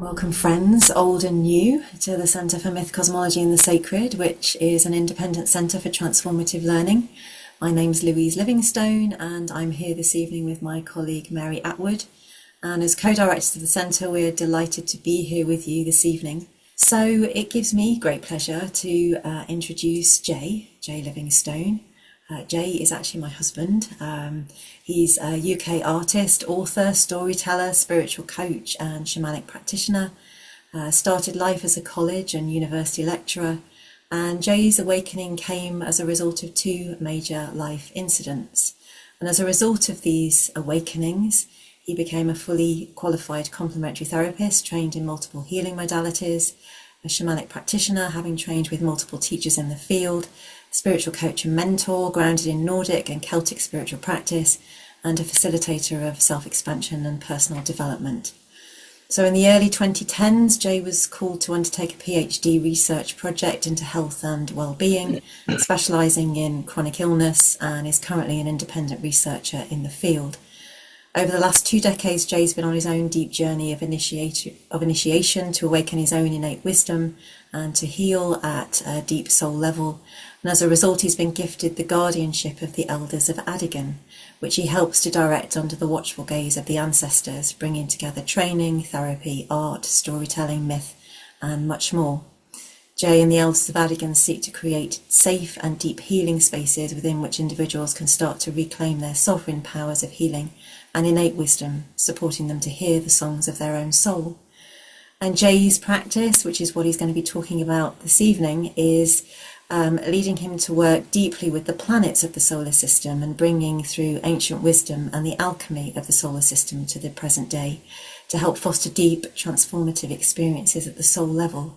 Welcome friends, old and new, to the Centre for Myth, Cosmology and the Sacred, which is an independent centre for transformative learning. My name's Louise Livingstone and I'm here this evening with my colleague Mary Atwood. And as co-directors of the centre, we're delighted to be here with you this evening. So it gives me great pleasure to introduce Jay Livingstone. Jay is actually my husband. He's a UK artist, author, storyteller, spiritual coach and shamanic practitioner. Started life as a college and university lecturer, and Jay's awakening came as a result of two major life incidents. And as a result of these awakenings, he became a fully qualified complementary therapist, trained in multiple healing modalities, a shamanic practitioner, having trained with multiple teachers in the field, spiritual coach and mentor, grounded in Nordic and Celtic spiritual practice, and a facilitator of self-expansion and personal development. So in the early 2010s, Jay was called to undertake a PhD research project into health and well-being, specialising in chronic illness, and is currently an independent researcher in the field. Over the last 2 decades, Jay's been on his own deep journey of initiation to awaken his own innate wisdom and to heal at a deep soul level. And as a result, he's been gifted the guardianship of the elders of Aodhagan, which he helps to direct under the watchful gaze of the ancestors, bringing together training, therapy, art, storytelling, myth, and much more. Jay and the elders of Aodhagan seek to create safe and deep healing spaces within which individuals can start to reclaim their sovereign powers of healing and innate wisdom, supporting them to hear the songs of their own soul. And Jay's practice, which is what he's going to be talking about this evening, is leading him to work deeply with the planets of the solar system and bringing through ancient wisdom and the alchemy of the solar system to the present day to help foster deep, transformative experiences at the soul level.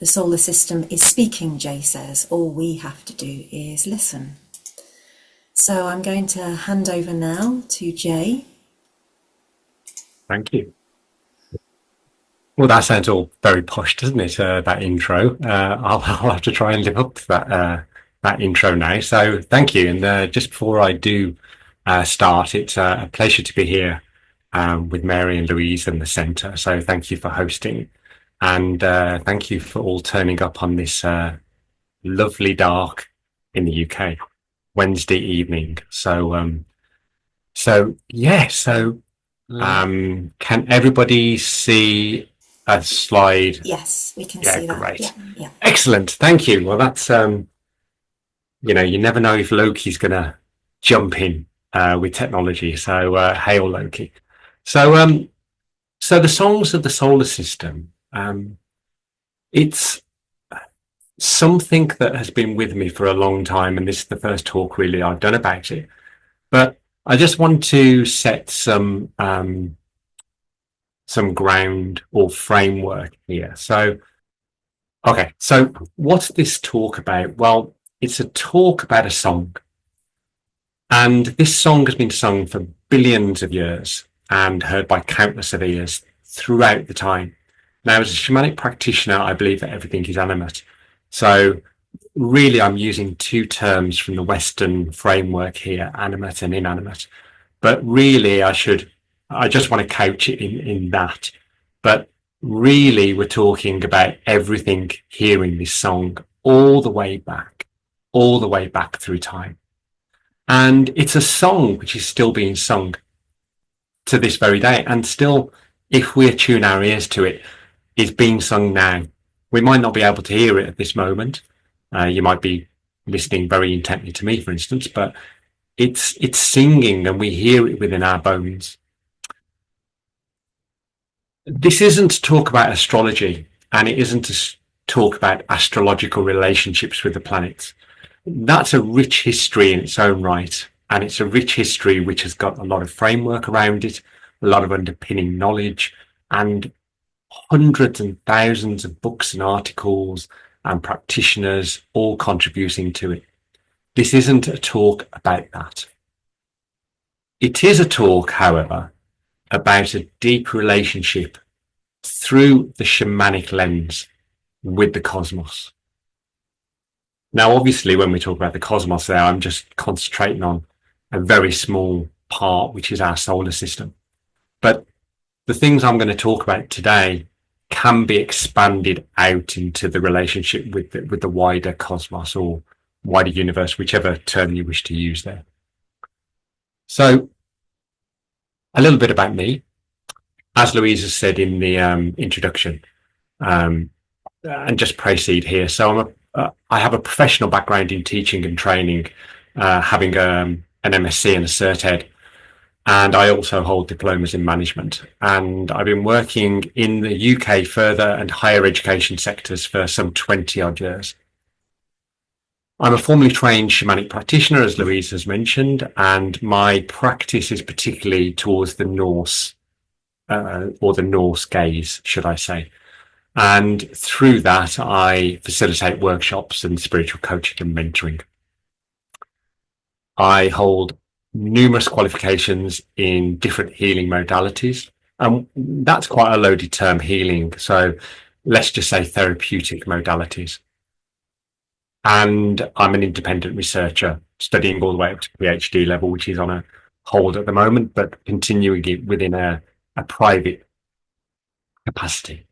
The solar system is speaking, Jay says. All we have to do is listen. So I'm going to hand over now to Jay. Thank you. Well, that sounds all very posh, doesn't it? That intro. I'll have to try and live up to that intro now. So thank you. And just before I do start, it's a pleasure to be here with Mary and Louise and the centre. So thank you for hosting, and thank you for all turning up on this lovely dark in the UK Wednesday evening. So can everybody see a slide? Yes, we can see that. Great. Yeah. Excellent. Thank you. Well, that's, you never know if Loki's going to jump in with technology. So hail Loki. So the songs of the solar system, it's something that has been with me for a long time. And this is the first talk really I've done about it. But I just want to set some ground or framework here. So what's this talk about? Well, it's a talk about a song. And this song has been sung for billions of years and heard by countless of ears throughout the time. Now, as a shamanic practitioner, I believe that everything is animate. So really, I'm using two terms from the Western framework here, animate and inanimate. But really, I just want to couch it in that. But really, we're talking about everything hearing this song all the way back through time. And it's a song which is still being sung to this very day. And still, if we attune our ears to it, is being sung now. We might not be able to hear it at this moment. You might be listening very intently to me, for instance, but it's singing and we hear it within our bones. This isn't to talk about astrology, and it isn't to talk about astrological relationships with the planets. That's a rich history in its own right, and it's a rich history which has got a lot of framework around it, a lot of underpinning knowledge, and hundreds and thousands of books and articles and practitioners all contributing to it. This isn't a talk about that. It is a talk, however, about a deep relationship through the shamanic lens with the cosmos. Now, obviously, when we talk about the cosmos there, I'm just concentrating on a very small part, which is our solar system. But the things I'm going to talk about today can be expanded out into the relationship with the wider cosmos or wider universe, whichever term you wish to use there. So a little bit about me. As Louisa said in the introduction, and just proceed here. So I have a professional background in teaching and training, having an MSc and a Cert Ed, and I also hold diplomas in management. And I've been working in the UK further and higher education sectors for some 20 odd years. I'm a formally trained shamanic practitioner, as Louise has mentioned, and my practice is particularly towards the Norse, or the Norse gaze, should I say. And through that, I facilitate workshops and spiritual coaching and mentoring. I hold numerous qualifications in different healing modalities. And that's quite a loaded term, healing. So let's just say therapeutic modalities. And I'm an independent researcher, studying all the way up to PhD level, which is on a hold at the moment, but continuing it within a private capacity.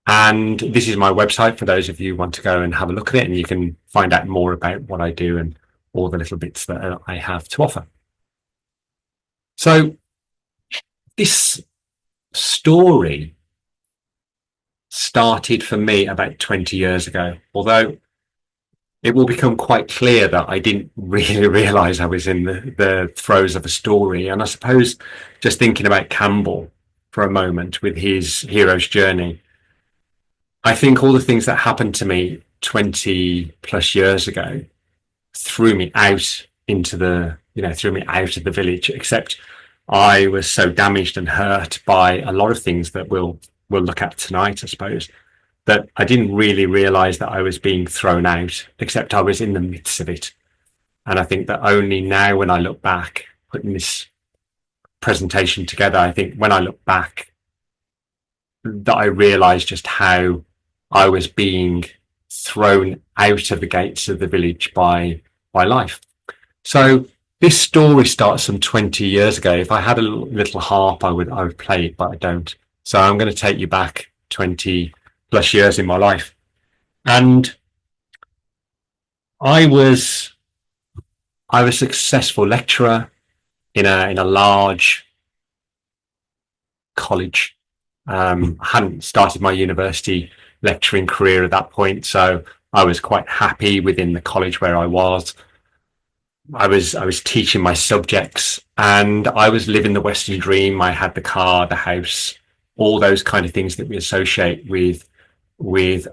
And this is my website for those of you who want to go and have a look at it, and you can find out more about what I do and all the little bits that I have to offer. So this story started for me about 20 years ago, although it will become quite clear that I didn't really realize I was in the throes of a story. And I suppose just thinking about Campbell for a moment with his hero's journey, I think all the things that happened to me 20 plus years ago threw me out into threw me out of the village, except I was so damaged and hurt by a lot of things that we'll look at tonight, I suppose, that I didn't really realize that I was being thrown out, except I was in the midst of it. And I think that only now, when I look back, putting this presentation together, I think when I look back, that I realized just how I was being thrown out of the gates of the village by life. So this story starts some 20 years ago. If I had a little harp, I would play it, but I don't. So I'm going to take you back 20 plus years in my life. And I was a successful lecturer in a large college. I hadn't started my university lecturing career at that point, so I was quite happy within the college where I was. I was teaching my subjects, and I was living the Western dream. I had the car, the house, all those kind of things that we associate with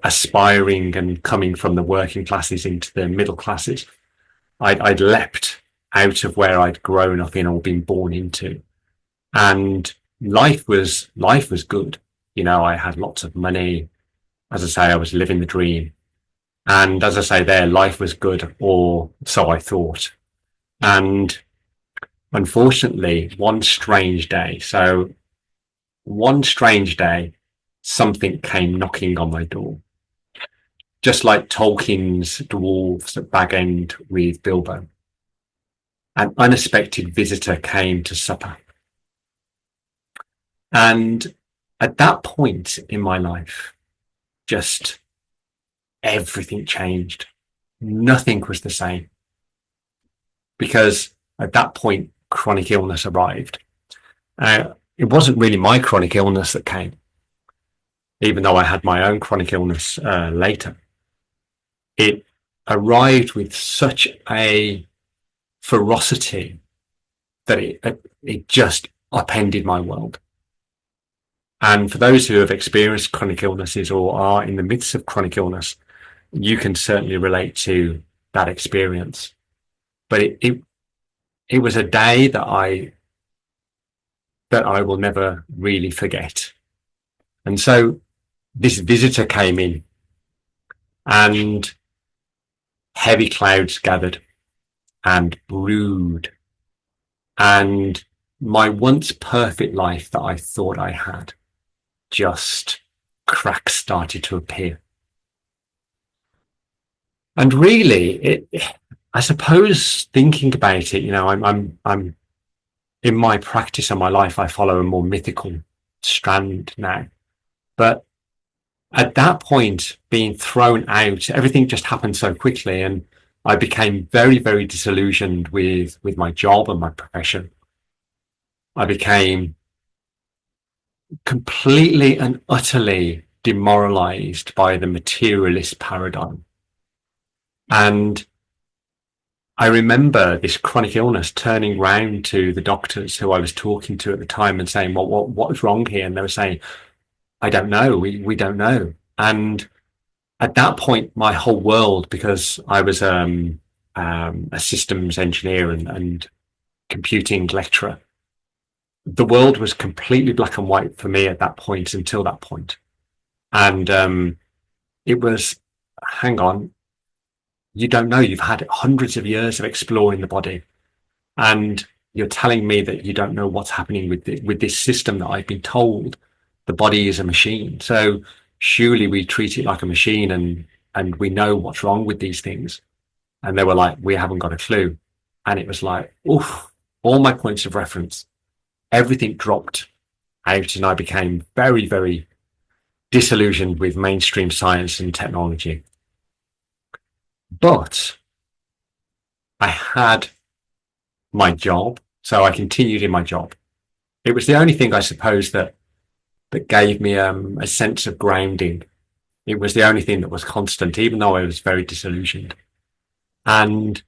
aspiring and coming from the working classes into the middle classes. I'd leapt out of where I'd grown up in or been born into, and life was good. I had lots of money. As I say, I was living the dream. And as I say there, life was good, or so I thought. And unfortunately, one strange day, something came knocking on my door. Just like Tolkien's dwarves at Bag End with Bilbo. An unexpected visitor came to supper. And at that point in my life, just everything changed. Nothing was the same. Because at that point, chronic illness arrived. It wasn't really my chronic illness that came, even though I had my own chronic illness later. It arrived with such a ferocity that it just upended my world. And for those who have experienced chronic illnesses or are in the midst of chronic illness, you can certainly relate to that experience. But it was a day that I will never really forget. And so this visitor came in, and heavy clouds gathered and brewed, and my once perfect life that I thought I had, just cracks started to appear. And really, I suppose thinking about it, I'm in my practice and my life, I follow a more mythical strand now. But at that point, being thrown out, everything just happened so quickly, and I became very, very disillusioned with my job and my profession. I became completely and utterly demoralized by the materialist paradigm. And I remember this chronic illness turning round to the doctors who I was talking to at the time and saying, well, what was wrong here? And they were saying, I don't know. We don't know. And at that point, my whole world, because I was a systems engineer and computing lecturer, the world was completely black and white for me at that point until that point. And it was, hang on, you don't know. You've had hundreds of years of exploring the body, and you're telling me that you don't know what's happening with this system that I've been told the body is a machine. So surely we treat it like a machine, and we know what's wrong with these things. And they were like, we haven't got a clue. And it was like, oof, all my points of reference, everything dropped out, and I became very, very disillusioned with mainstream science and technology. But I had my job, so I continued in my job. It was the only thing, I suppose, that gave me a sense of grounding. It was the only thing that was constant, even though I was very disillusioned. And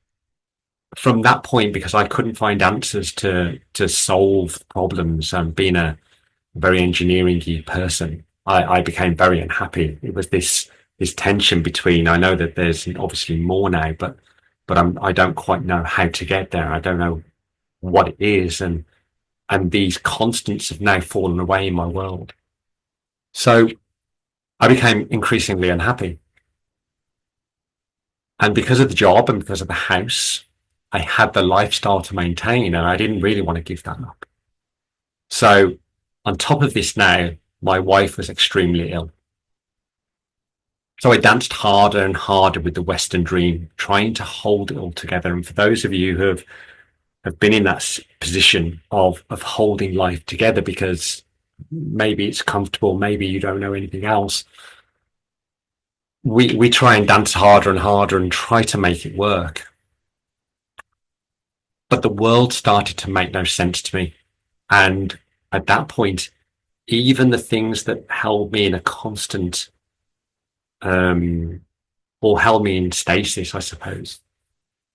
from that point, because I couldn't find answers to solve problems, being a very engineering-y person, I became very unhappy. It was this tension between, I know that there's obviously more now, but I don't quite know how to get there. I don't know what it is, and these constants have now fallen away in my world. So I became increasingly unhappy. And because of the job and because of the house, I had the lifestyle to maintain, and I didn't really want to give that up. So on top of this now, my wife was extremely ill. So I danced harder and harder with the Western dream, trying to hold it all together. And for those of you who have been in that position of holding life together, because maybe it's comfortable, maybe you don't know anything else, we try and dance harder and harder and try to make it work. But the world started to make no sense to me. And at that point, even the things that held me in a constant, or held me in stasis, I suppose,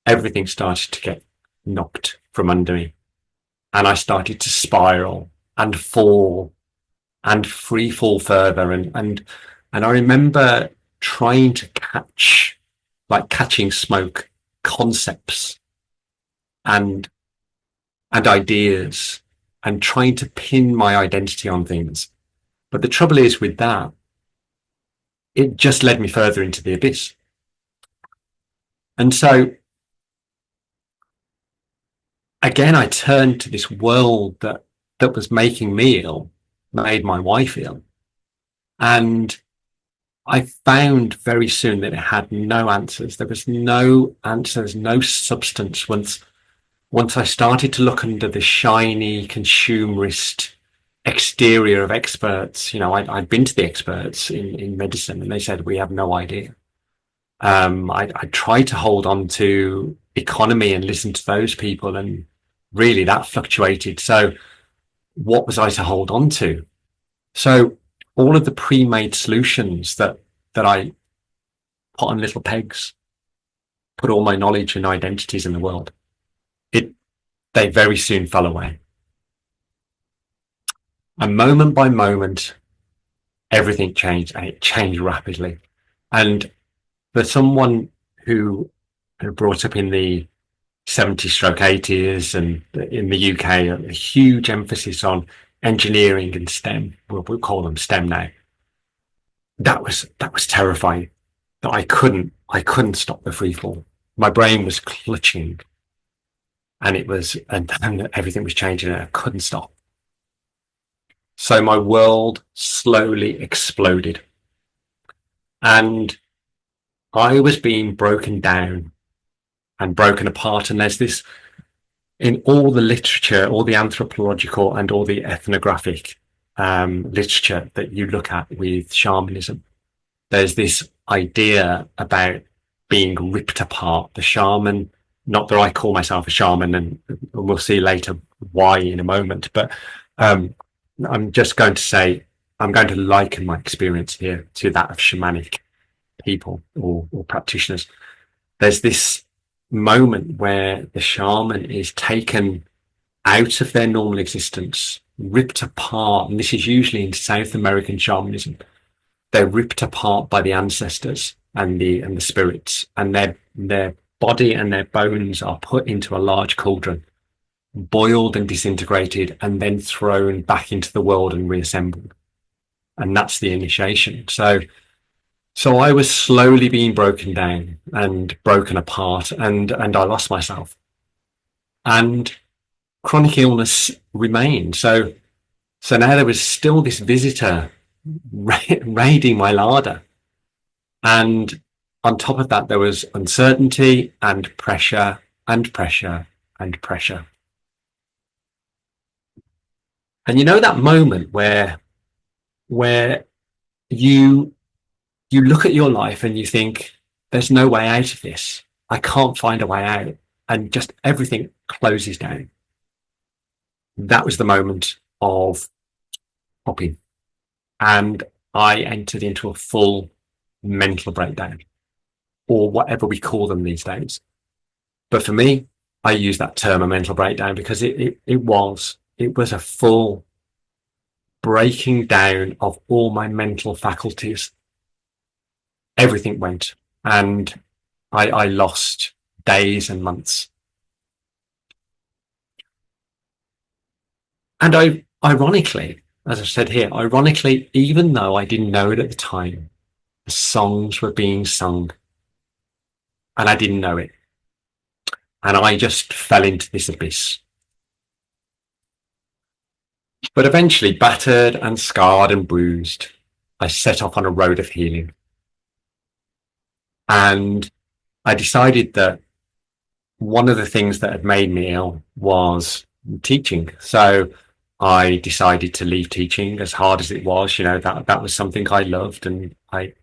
everything started to get knocked from under me. And I started to spiral and fall and free fall further. And I remember trying to catch, like catching smoke, concepts and ideas, and trying to pin my identity on things. But the trouble is with that, it just led me further into the abyss. And so again, I turned to this world that was making me ill, made my wife ill. And I found very soon that it had no answers. There was no answers, no substance. Once I started to look under the shiny consumerist exterior of experts, I'd been to the experts in medicine, and they said, we have no idea. I tried to hold on to economy and listen to those people, and really that fluctuated. So what was I to hold on to? So all of the pre-made solutions that I put on little pegs, put all my knowledge and identities in the world, they very soon fell away. And moment by moment, everything changed, and it changed rapidly. And for someone who brought up in the 70s stroke 80s, and in the UK, a huge emphasis on engineering and STEM, we'll call them STEM now. That was terrifying. That I couldn't stop the free fall. My brain was clutching, and and everything was changing, and I couldn't stop. So my world slowly exploded, and I was being broken down and broken apart. And there's this, in all the literature, all the anthropological and all the ethnographic literature that you look at with shamanism, there's this idea about being ripped apart. The shaman, not that I call myself a shaman, and we'll see later why in a moment, but I'm just going to say, I'm going to liken my experience here to that of shamanic people or practitioners. There's this moment where the shaman is taken out of their normal existence, ripped apart, and this is usually in South American shamanism. They're ripped apart by the ancestors and the spirits, and their body and their bones are put into a large cauldron, boiled and disintegrated, and then thrown back into the world and reassembled. And that's the initiation. So I was slowly being broken down and broken apart, and I lost myself. And chronic illness remained. So now there was still this visitor raiding my larder. And on top of that, there was uncertainty and pressure and pressure and pressure. And you know that moment where you look at your life and you think, there's no way out of this. I can't find a way out. And just everything closes down. That was the moment of popping. And I entered into a full mental breakdown, or whatever we call them these days. But for me, I use that term a mental breakdown because it was a full breaking down of all my mental faculties. Everything went, and I lost days and months. And ironically, as I said here, ironically, even though I didn't know it at the time, the songs were being sung, and I didn't know it. And I just fell into this abyss. But eventually, battered and scarred and bruised, I set off on a road of healing. And I decided that one of the things that had made me ill was teaching. So I decided to leave teaching, as hard as it was. That was something I loved, and I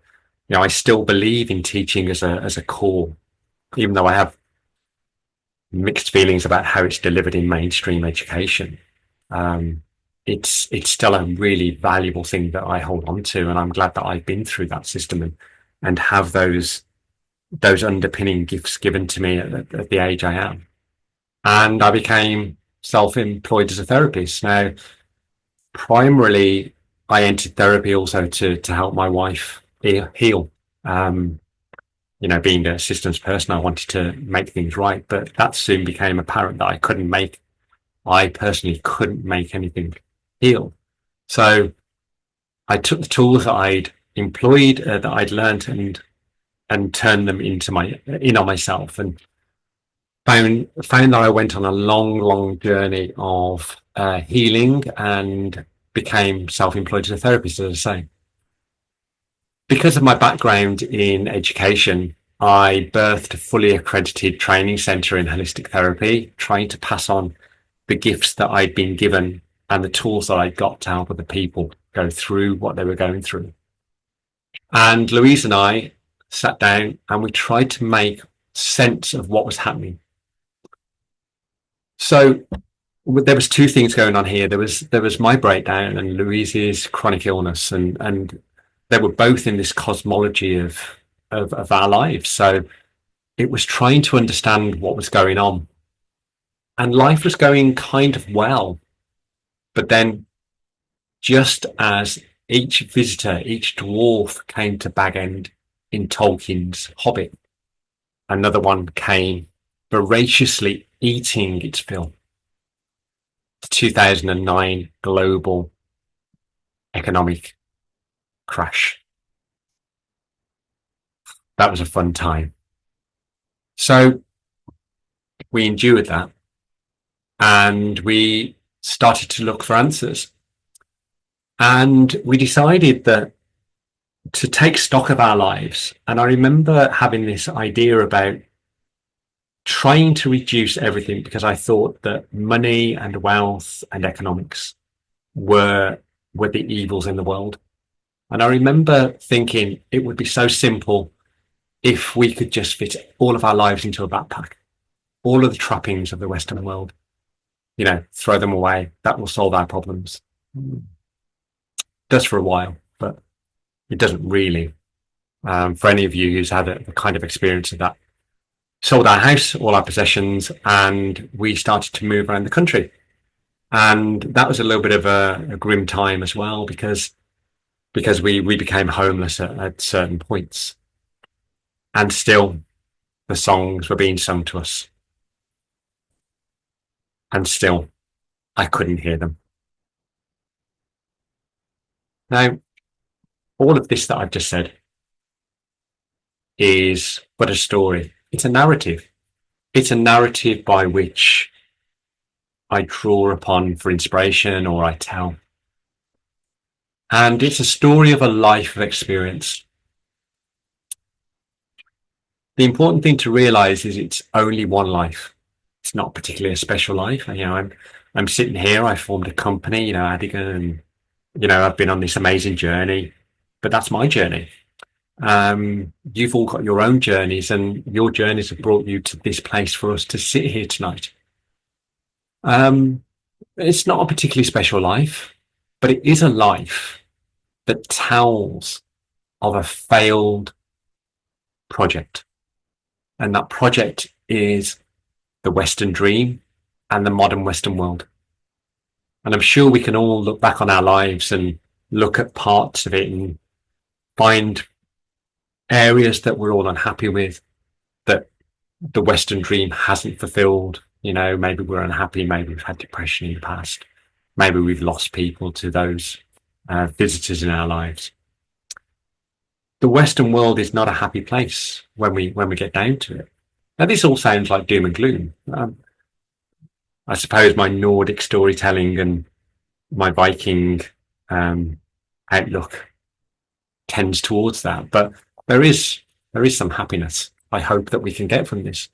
still believe in teaching as a core, even though I have mixed feelings about how it's delivered in mainstream education. It's still a really valuable thing that I hold on to, and I'm glad that I've been through that system and have those underpinning gifts given to me at the age I am. And I became self-employed as a therapist. Now, primarily, I entered therapy also to help my wife heal. Being a systems person, I wanted to make things right, but that soon became apparent that I personally couldn't make anything heal. So I took the tools that I'd employed, that I'd learned, and turned them in on myself, and found that I went on a long journey of healing, and became self-employed as a therapist, as I say. Because of my background in education, I birthed a fully accredited training centre in holistic therapy, trying to pass on the gifts that I'd been given and the tools that I'd got to help other people go through what they were going through. And Louise and I sat down and we tried to make sense of what was happening. So there was two things going on here. There was my breakdown and Louise's chronic illness, and they were both in this cosmology of our lives. So it was trying to understand what was going on. And life was going kind of well. But then, just as each visitor, each dwarf came to Bag End in Tolkien's Hobbit, another one came voraciously eating its fill. The 2009 global economic crash. That was a fun time. So we endured that, and we started to look for answers. And we decided that to take stock of our lives. And I remember having this idea about trying to reduce everything, because I thought that money and wealth and economics were were the evils in the world. And I remember thinking it would be so simple if we could just fit all of our lives into a backpack, all of the trappings of the Western world, throw them away. That will solve our problems. It does for a while, but it doesn't really. For any of you who's had a kind of experience of that, sold our house, all our possessions, and we started to move around the country. And that was a little bit of a grim time as well, because we became homeless at certain points. And still, the songs were being sung to us. And still, I couldn't hear them. Now, all of this that I've just said is but a story. It's a narrative. It's a narrative by which I draw upon for inspiration, or I tell. And it's a story of a life of experience. The important thing to realize is it's only one life. It's not particularly a special life. I'm sitting here, I formed a company, Aodhagan, and, I've been on this amazing journey, but that's my journey. You've all got your own journeys, and your journeys have brought you to this place for us to sit here tonight. It's not a particularly special life, but it is a life that tells of a failed project. And that project is the Western dream and the modern Western world. And I'm sure we can all look back on our lives and look at parts of it and find areas that we're all unhappy with, that the Western dream hasn't fulfilled. Maybe we're unhappy, maybe we've had depression in the past, maybe we've lost people to those visitors in our lives. The Western world is not a happy place when we get down to it. Now, this all sounds like doom and gloom. I suppose my Nordic storytelling and my Viking outlook tends towards that, but there is some happiness I hope that we can get from this.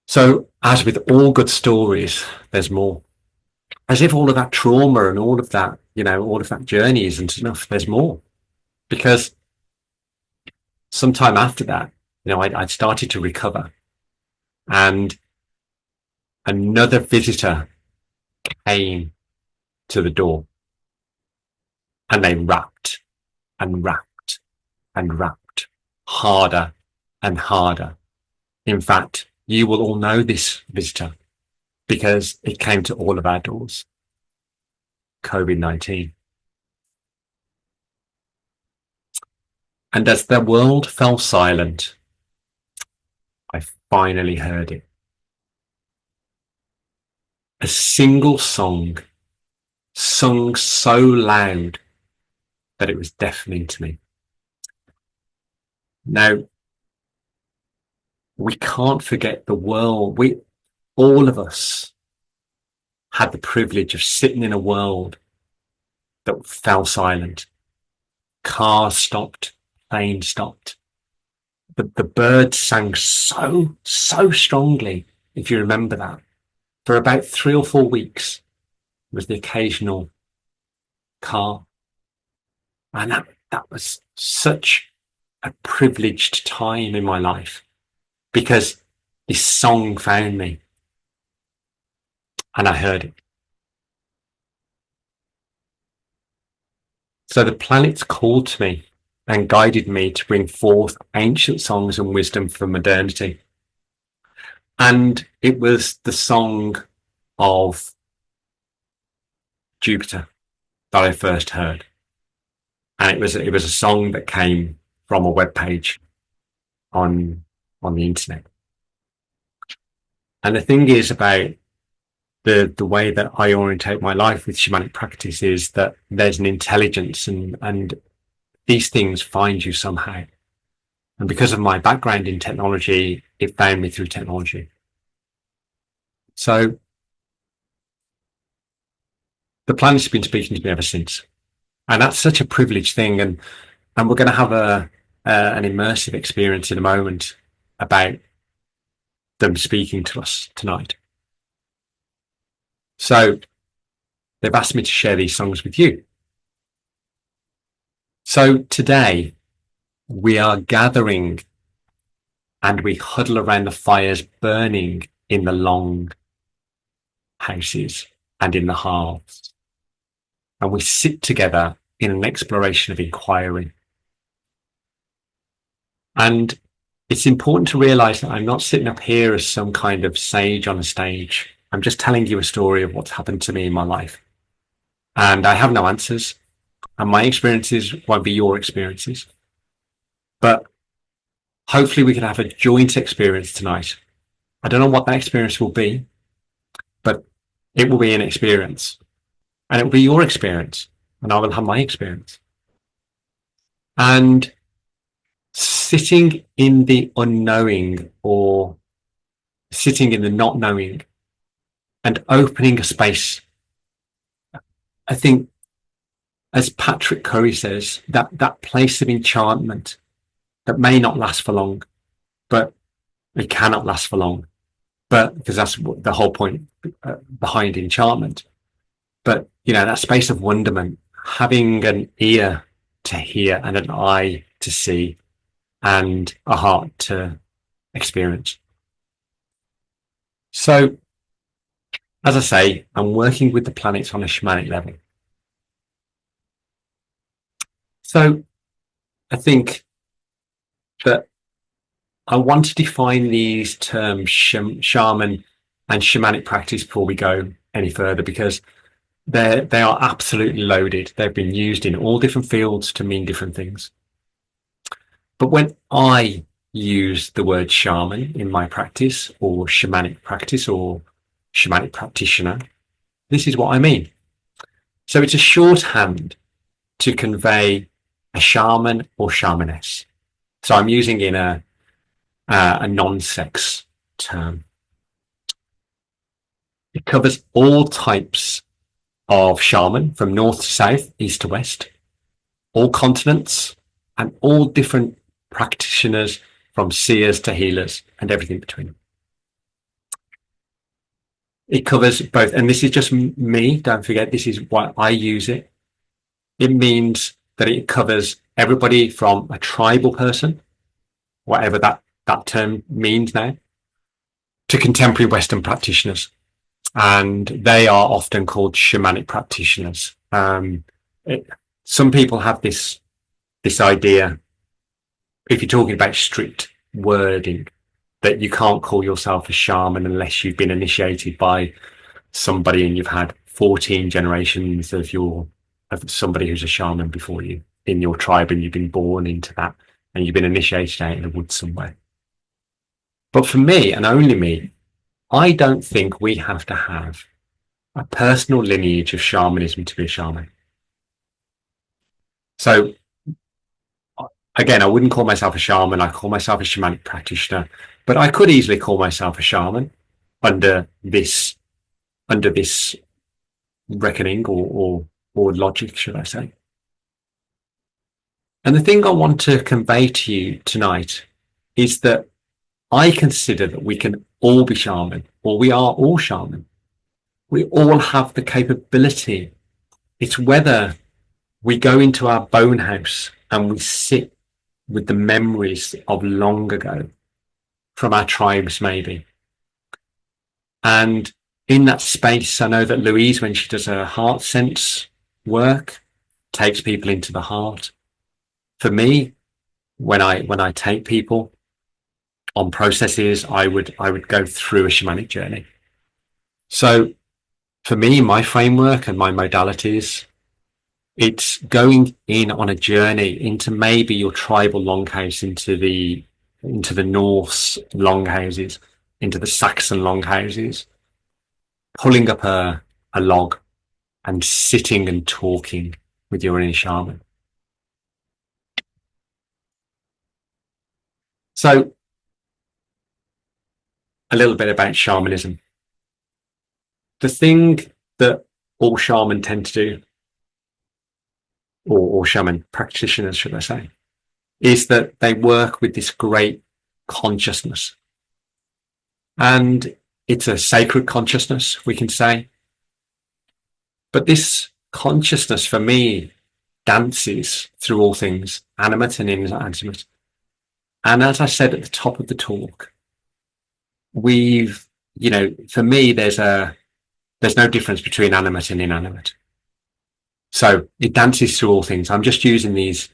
So, as with all good stories, there's more. As if all of that trauma and all of that, all of that journey isn't enough. There's more. Because sometime after that, I'd started to recover, and another visitor came to the door, and they rapped and rapped and rapped harder and harder. In fact, you will all know this visitor because it came to all of our doors. COVID-19. And as the world fell silent, I finally heard it. A single song, sung so loud that it was deafening to me. Now, we can't forget the world. All of us had the privilege of sitting in a world that fell silent. Cars stopped, planes stopped. The birds sang so strongly, if you remember that. For about 3 or 4 weeks was the occasional car. And that was such a privileged time in my life, because this song found me and I heard it. So the planets called to me and guided me to bring forth ancient songs and wisdom from modernity. And it was the song of Jupiter that I first heard. And it was a song that came from a web page on the internet. And the thing is about the way that I orientate my life with shamanic practice is that there's an intelligence, and these things find you somehow. And because of my background in technology, it found me through technology. So the planet's been speaking to me ever since. And that's such a privileged thing. And we're going to have an immersive experience in a moment about them speaking to us tonight. So they've asked me to share these songs with you. So today we are gathering and we huddle around the fires burning in the long houses and in the hearths. And we sit together in an exploration of inquiry. And it's important to realize that I'm not sitting up here as some kind of sage on a stage. I'm just telling you a story of what's happened to me in my life. And I have no answers. And my experiences won't be your experiences. But hopefully we can have a joint experience tonight. I don't know what that experience will be, but it will be an experience. And it will be your experience. And I will have my experience. And sitting in the unknowing or sitting in the not knowing and opening a space, I think, as Patrick Curry says, that place of enchantment that may not last for long, but it cannot last for long, but because that's the whole point behind enchantment. But, you know, that space of wonderment, having an ear to hear and an eye to see and a heart to experience. So, as I say, I'm working with the planets on a shamanic level. So, I think that I want to define these terms, shaman and shamanic practice, before we go any further, because they are absolutely loaded. They've been used in all different fields to mean different things. But when I use the word shaman in my practice, or shamanic practice, or shamanic practitioner, this is what I mean. So it's a shorthand to convey a shaman or shamaness. So I'm using in a non-sex term. It covers all types of shaman, from north to south, east to west, all continents, and all different practitioners, from seers to healers and everything between. It covers both, and this is just me, don't forget, this is why I use it. It means that it covers everybody from a tribal person, whatever that term means now, to contemporary Western practitioners. And they are often called shamanic practitioners. Some people have this idea, if you're talking about strict wording, that you can't call yourself a shaman unless you've been initiated by somebody and you've had 14 generations of somebody who's a shaman before you in your tribe, and you've been born into that and you've been initiated out in the woods somewhere. But for me, and only me, I don't think we have to have a personal lineage of shamanism to be a shaman. So again, I wouldn't call myself a shaman. I call myself a shamanic practitioner, but I could easily call myself a shaman under this reckoning or logic, should I say. And the thing I want to convey to you tonight is that I consider that we can all be shaman, or we are all shaman. We all have the capability. It's whether we go into our bone house and we sit with the memories of long ago from our tribes, maybe. And in that space, I know that Louise, when she does her heart sense work, takes people into the heart. For me, when I take people on processes, I would go through a shamanic journey. So for me, my framework and my modalities, it's going in on a journey into maybe your tribal longhouse, into the Norse longhouses, into the Saxon longhouses, pulling up a log and sitting and talking with your inner shaman. So a little bit about shamanism. The thing that all shaman tend to do, or shaman practitioners, should I say, is that they work with this great consciousness. And it's a sacred consciousness, we can say. But this consciousness for me dances through all things, animate and inanimate. And as I said at the top of the talk, for me, there's no difference between animate and inanimate. So it dances through all things. I'm just using these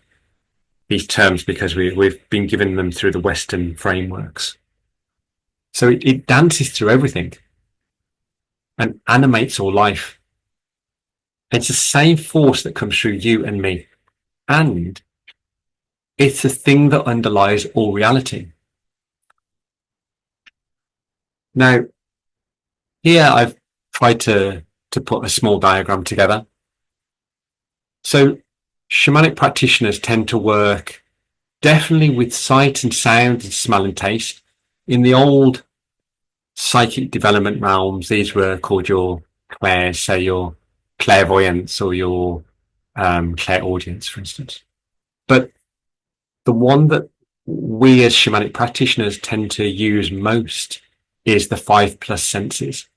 terms because we've been given them through the Western frameworks. So it dances through everything and animates all life. It's the same force that comes through you and me. And it's the thing that underlies all reality. Now, here I've tried to put a small diagram together. So shamanic practitioners tend to work definitely with sight and sound and smell and taste. In the old psychic development realms, these were called your clairs, say your clairvoyance or your clairaudience, for instance. But the one that we as shamanic practitioners tend to use most is the 5+ senses.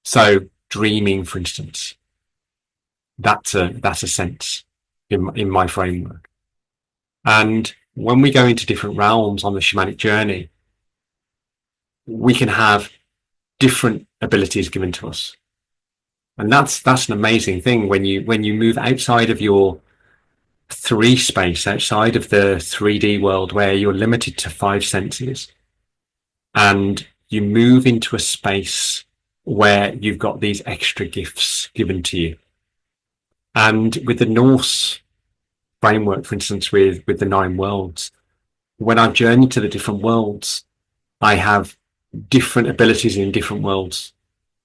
So dreaming, for instance, that's a sense in my framework. And when we go into different realms on the shamanic journey, we can have different abilities given to us. And that's an amazing thing when you move outside of your 3 space, outside of the 3D world where you're limited to 5 senses, and you move into a space where you've got these extra gifts given to you. And with the Norse framework, for instance, with the 9 worlds, when I've journeyed to the different worlds, I have different abilities in different worlds,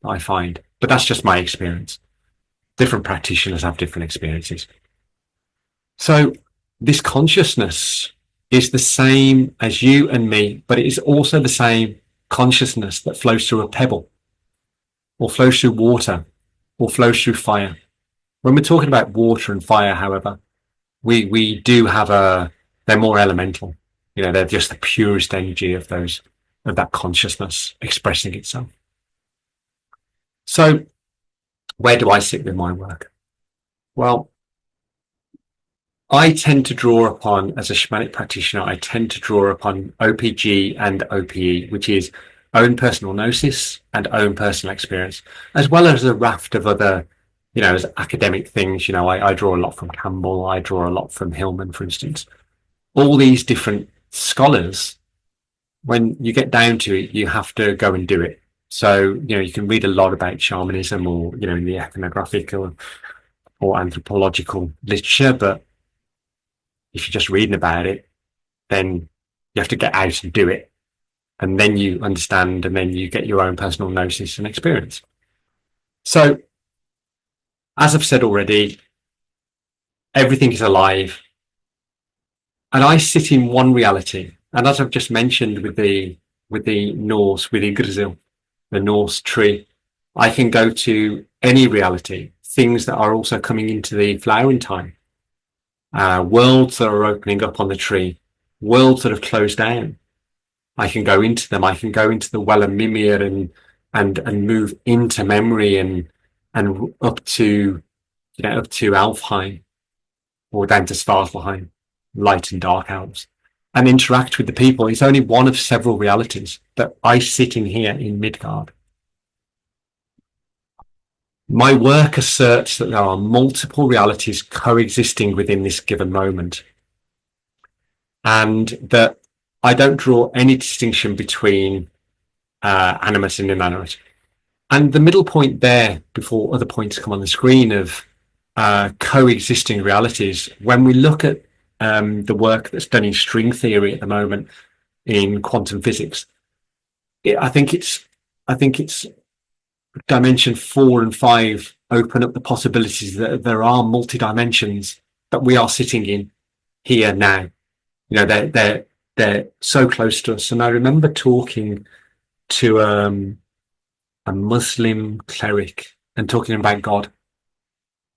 I find. But that's just my experience. Different practitioners have different experiences. So this consciousness is the same as you and me, but it is also the same consciousness that flows through a pebble, or flows through water, or flows through fire. When we're talking about water and fire, however, we do have they're more elemental. They're just the purest energy of that consciousness expressing itself. So where do I sit with my work? Well, I tend to draw upon, as a shamanic practitioner, I tend to draw upon OPG and OPE, which is own personal gnosis and own personal experience, as well as a raft of other, as academic things. I draw a lot from Campbell, I draw a lot from Hillman, for instance. All these different scholars, when you get down to it, you have to go and do it. So, you can read a lot about shamanism or, in the ethnographic or anthropological literature, but if you're just reading about it, then you have to get out and do it. And then you understand, and then you get your own personal gnosis and experience. So, as I've said already, everything is alive. And I sit in one reality. And as I've just mentioned with the Norse, with Yggdrasil, the Norse tree, I can go to any reality, things that are also coming into the flowering time. Worlds that are opening up on the tree, worlds that have closed down. I can go into them. I can go into the well of Mimir and move into memory and up to Alfheim or down to Svartalheim, light and dark elves, and interact with the people. It's only one of several realities that I sit in here in Midgard. My work asserts that there are multiple realities coexisting within this given moment, and that I don't draw any distinction between animate and inanimate. And the middle point there, before other points come on the screen, of coexisting realities, when we look at the work that's done in string theory at the moment in quantum physics, I think it's dimension 4 and 5 open up the possibilities that there are multi-dimensions that we are sitting in here now. They're so close to us. And I remember talking to a Muslim cleric and talking about God.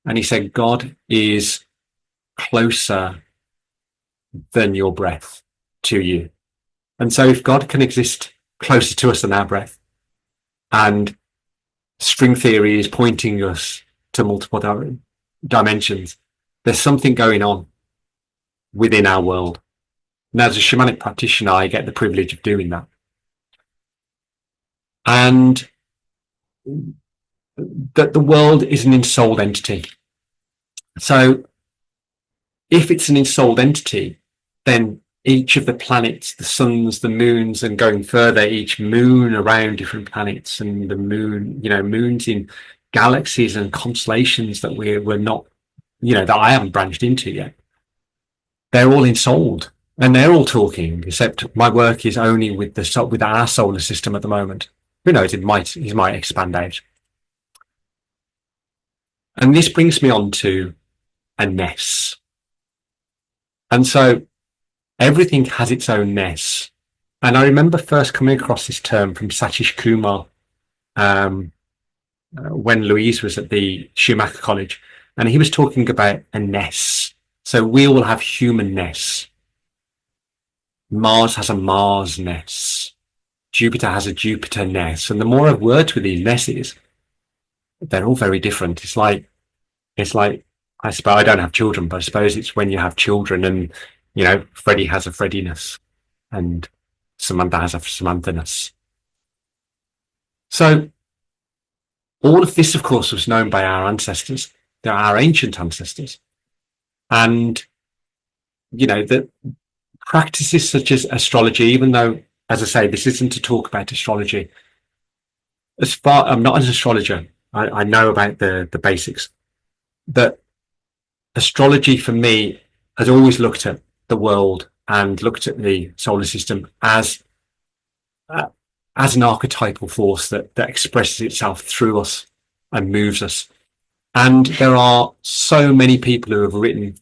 And he said, God is closer than your breath to you. And so if God can exist closer to us than our breath, and string theory is pointing us to to multiple dimensions, there's something going on within our world. And as a shamanic practitioner, I get the privilege of doing that. And that the world is an ensouled entity. So if it's an ensouled entity, then each of the planets, the suns, the moons, and going further, each moon around different planets, and the moon, moons in galaxies and constellations that we're not, that I haven't branched into yet. They're all ensouled, and they're all talking, except my work is only with our solar system at the moment. Who knows? It might expand out. And this brings me on to a ness. And so everything has its own ness. And I remember first coming across this term from Satish Kumar when Louise was at the Schumacher College, and he was talking about a ness. So we all have human ness. Mars has a Mars ness. Jupiter has a Jupiter ness. And the more I've worked with these nesses, they're all very different. It's like, I suppose I don't have children, but I suppose it's when you have children and, Freddie has a Freddiness and Samantha has a Samantha-ness. So all of this, of course, was known by our ancestors, our ancient ancestors. And, the practices such as astrology, even though, as I say, this isn't to talk about astrology. I'm not an astrologer. I know about the basics. That astrology for me has always looked at the world and looked at the solar system as an archetypal force that expresses itself through us and moves us. And there are so many people who have written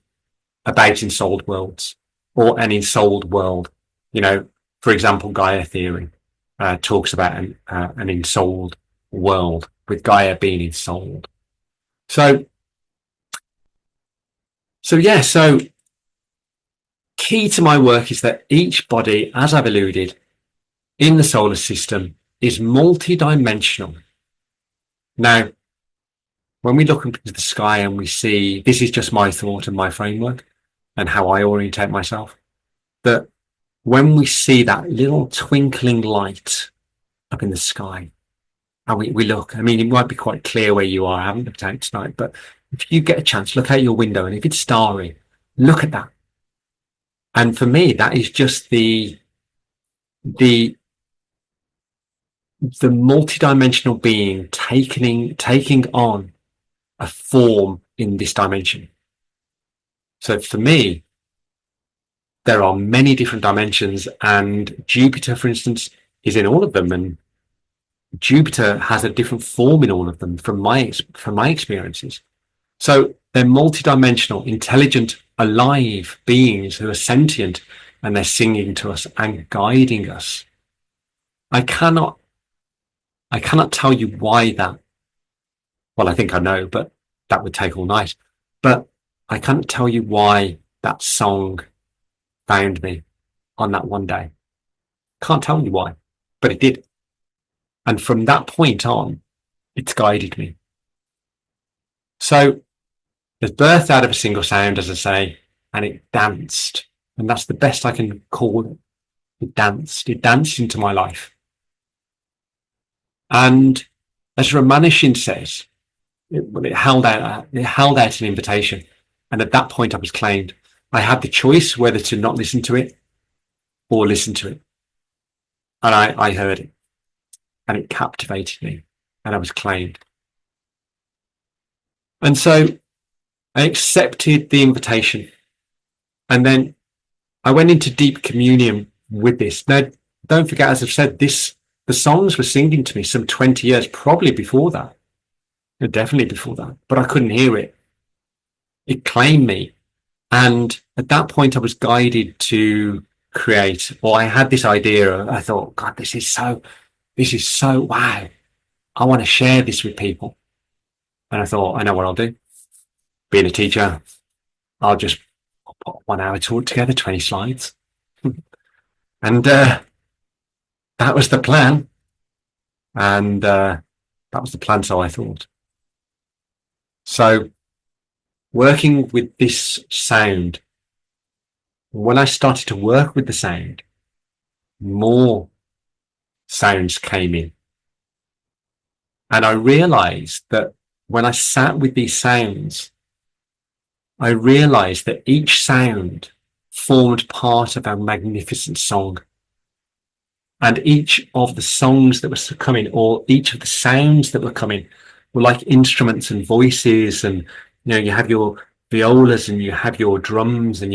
about ensouled worlds or an ensouled world. For example, Gaia theory talks about an ensouled world, with Gaia being ensouled. So key to my work is that each body, as I've alluded, in the solar system is multi-dimensional. Now, when we look into the sky and we see, this is just my thought and my framework and how I orientate myself, that when we see that little twinkling light up in the sky, and we look, it might be quite clear where you are. I haven't looked out tonight, but if you get a chance, look out your window, and if it's starry, look at that. And for me, that is just the multidimensional being taking on a form in this dimension. So for me, there are many different dimensions, and Jupiter, for instance, is in all of them, and Jupiter has a different form in all of them from my experiences. So they're multidimensional, intelligent, alive beings who are sentient, and they're singing to us and guiding us. I cannot tell you why that. Well, I think I know, but that would take all night. But I can't tell you why that song found me on that one day. Can't tell you why, but it did. And from that point on, it's guided me. So it's birthed out of a single sound, as I say, and it danced. And that's the best I can call it. It danced. It danced into my life. And as Ramanujan says, it held out an invitation. And at that point, I was claimed. I had the choice whether to not listen to it or listen to it. And I heard it. And it captivated me. And I was claimed. And so I accepted the invitation. And then I went into deep communion with this. Now, don't forget, as I've said, the songs were singing to me some 20 years, probably before that. Definitely before that. But I couldn't hear it. It claimed me. And at that point, I was guided to create, or I had this idea. I thought, God, this is so, wow. I want to share this with people. And I thought, I know what I'll do. Being a teacher, I'll just put 1 hour talk together, 20 slides. And that was the plan. And that was the plan, so I thought. So working with this sound, when I started to work with the sound, more sounds came in. And I realized that when I sat with these sounds, I realized that each sound formed part of a magnificent song. And each of the songs that were coming, or each of the sounds that were coming, were like instruments and voices. And, you have your violas and you have your drums and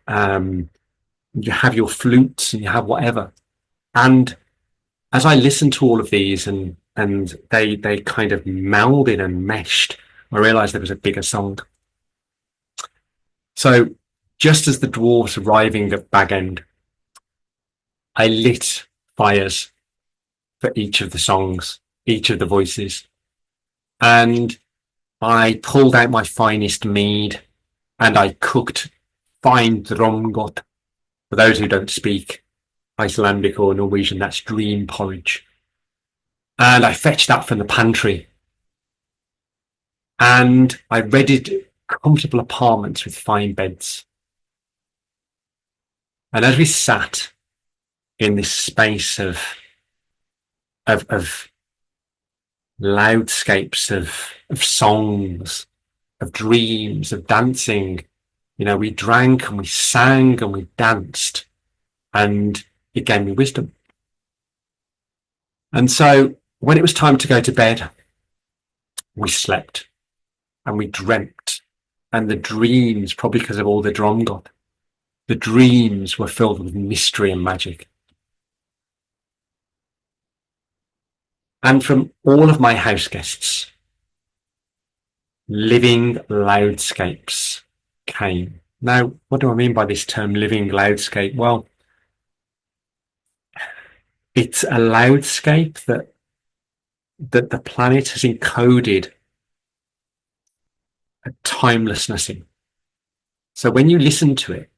um, you have your flutes and you have whatever. And as I listened to all of these and they kind of melded and meshed, I realized there was a bigger song. So just as the dwarves arriving at Bag End, I lit fires for each of the songs, each of the voices, and I pulled out my finest mead and I cooked fine drumgot. For those who don't speak Icelandic or Norwegian, that's dream porridge. And I fetched that from the pantry. And I readied comfortable apartments with fine beds. And as we sat in this space of loudscapes of songs, of dreams, of dancing, we drank and we sang and we danced, and it gave me wisdom. And so when it was time to go to bed, we slept and we dreamt, and the dreams, probably because of all the drumgot, the dreams were filled with mystery and magic. And from all of my house guests, living loudscapes came. Now, what do I mean by this term, living loudscape? Well, it's a loudscape that the planet has encoded a timelessness in. So when you listen to it,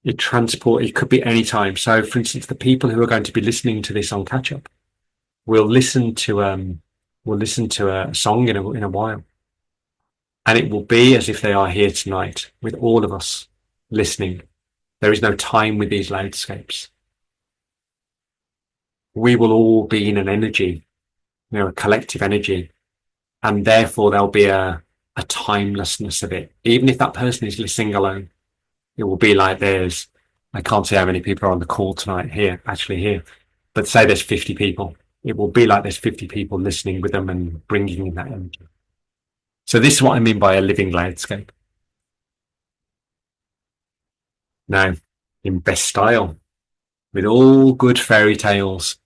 it could be any time. So, for instance, the people who are going to be listening to this on catch up will listen to a song in a while, and it will be as if they are here tonight with all of us listening. There is no time with these loudscapes. We will all be in an energy, a collective energy, and therefore there'll be a timelessness of it. Even if that person is listening alone, it will be like I can't say how many people are on the call tonight actually here, but say there's 50 people. It will be like there's 50 people listening with them and bringing in that energy. So this is what I mean by a living loudscape. Now, in best style, with all good fairy tales,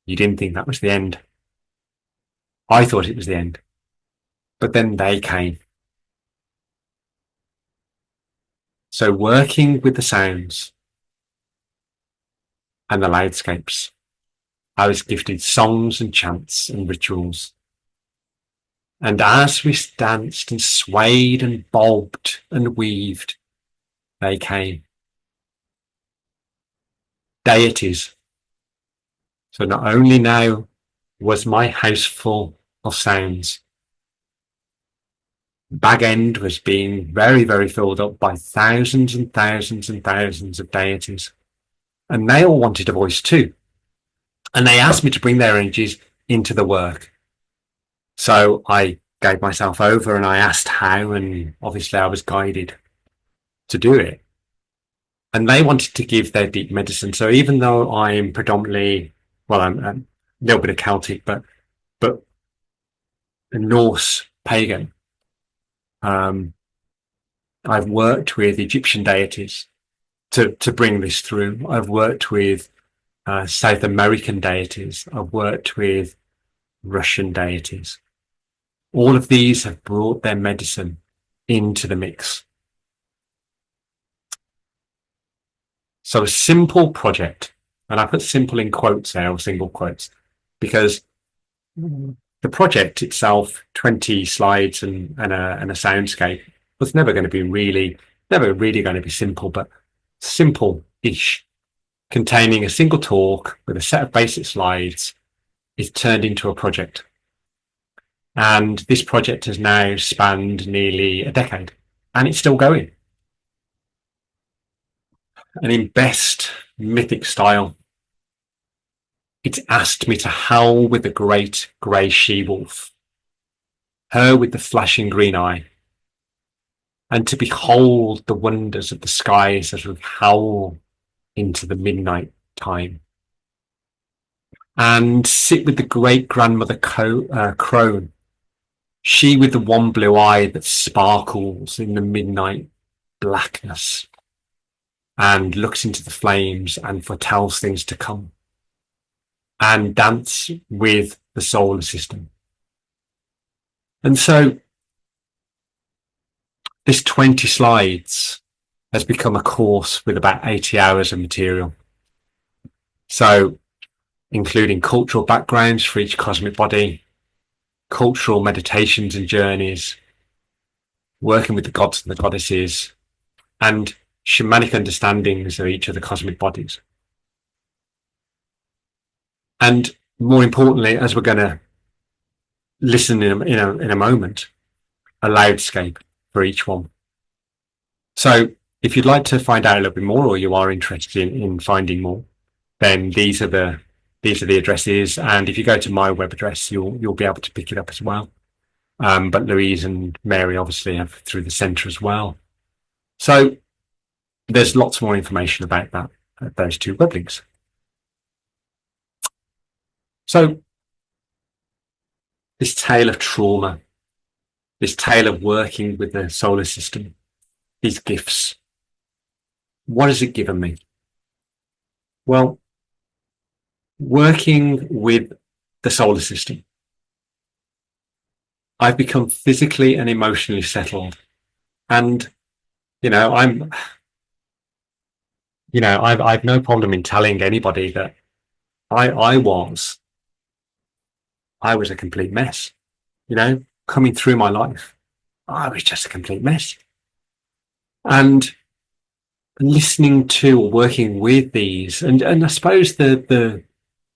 you didn't think that was the end. I thought it was the end. But then they came. So working with the sounds and the loudscapes, I was gifted songs and chants and rituals. And as we danced and swayed and bobbed and weaved, they came. Deities. So not only now was my house full of sounds, Bag End was being very, very filled up by thousands and thousands and thousands of deities. And they all wanted a voice too. And they asked me to bring their energies into the work. So I gave myself over and I asked how, and obviously I was guided to do it. And they wanted to give their deep medicine. So even though I'm predominantly, I'm a little bit of Celtic, but Norse pagan, I've worked with Egyptian deities to bring this through. I've worked with South American deities. I've worked with Russian deities. All of these have brought their medicine into the mix. So a simple project, and I put simple in quotes there, or single quotes, because the project itself, 20 slides and a soundscape, was never really going to be simple, but simple-ish, containing a single talk with a set of basic slides, is turned into a project. And this project has now spanned nearly a decade, and it's still going. And in best mythic style, it's asked me to howl with the great grey she-wolf, her with the flashing green eye, and to behold the wonders of the skies as we howl into the midnight time, and sit with the great grandmother crone, she with the one blue eye that sparkles in the midnight blackness and looks into the flames and foretells things to come, and dance with the solar system. And so this 20 slides has become a course with about 80 hours of material. So including cultural backgrounds for each cosmic body, cultural meditations and journeys, working with the gods and the goddesses, and shamanic understandings of each of the cosmic bodies. And more importantly, as we're going to listen in a moment, a loudscape for each one. So if you'd like to find out a little bit more, or you are interested in finding more, then these are the addresses. And if you go to my web address, you'll be able to pick it up as well. But Louise and Mary obviously have through the centre as well. So there's lots more information about that at those two web links. So this tale of trauma, this tale of working with the solar system, these gifts, what has it given me? Well, working with the solar system, I've become physically and emotionally settled. And, I've no problem in telling anybody that I was a complete mess, coming through my life. I was just a complete mess. And listening to or working with these, and I suppose the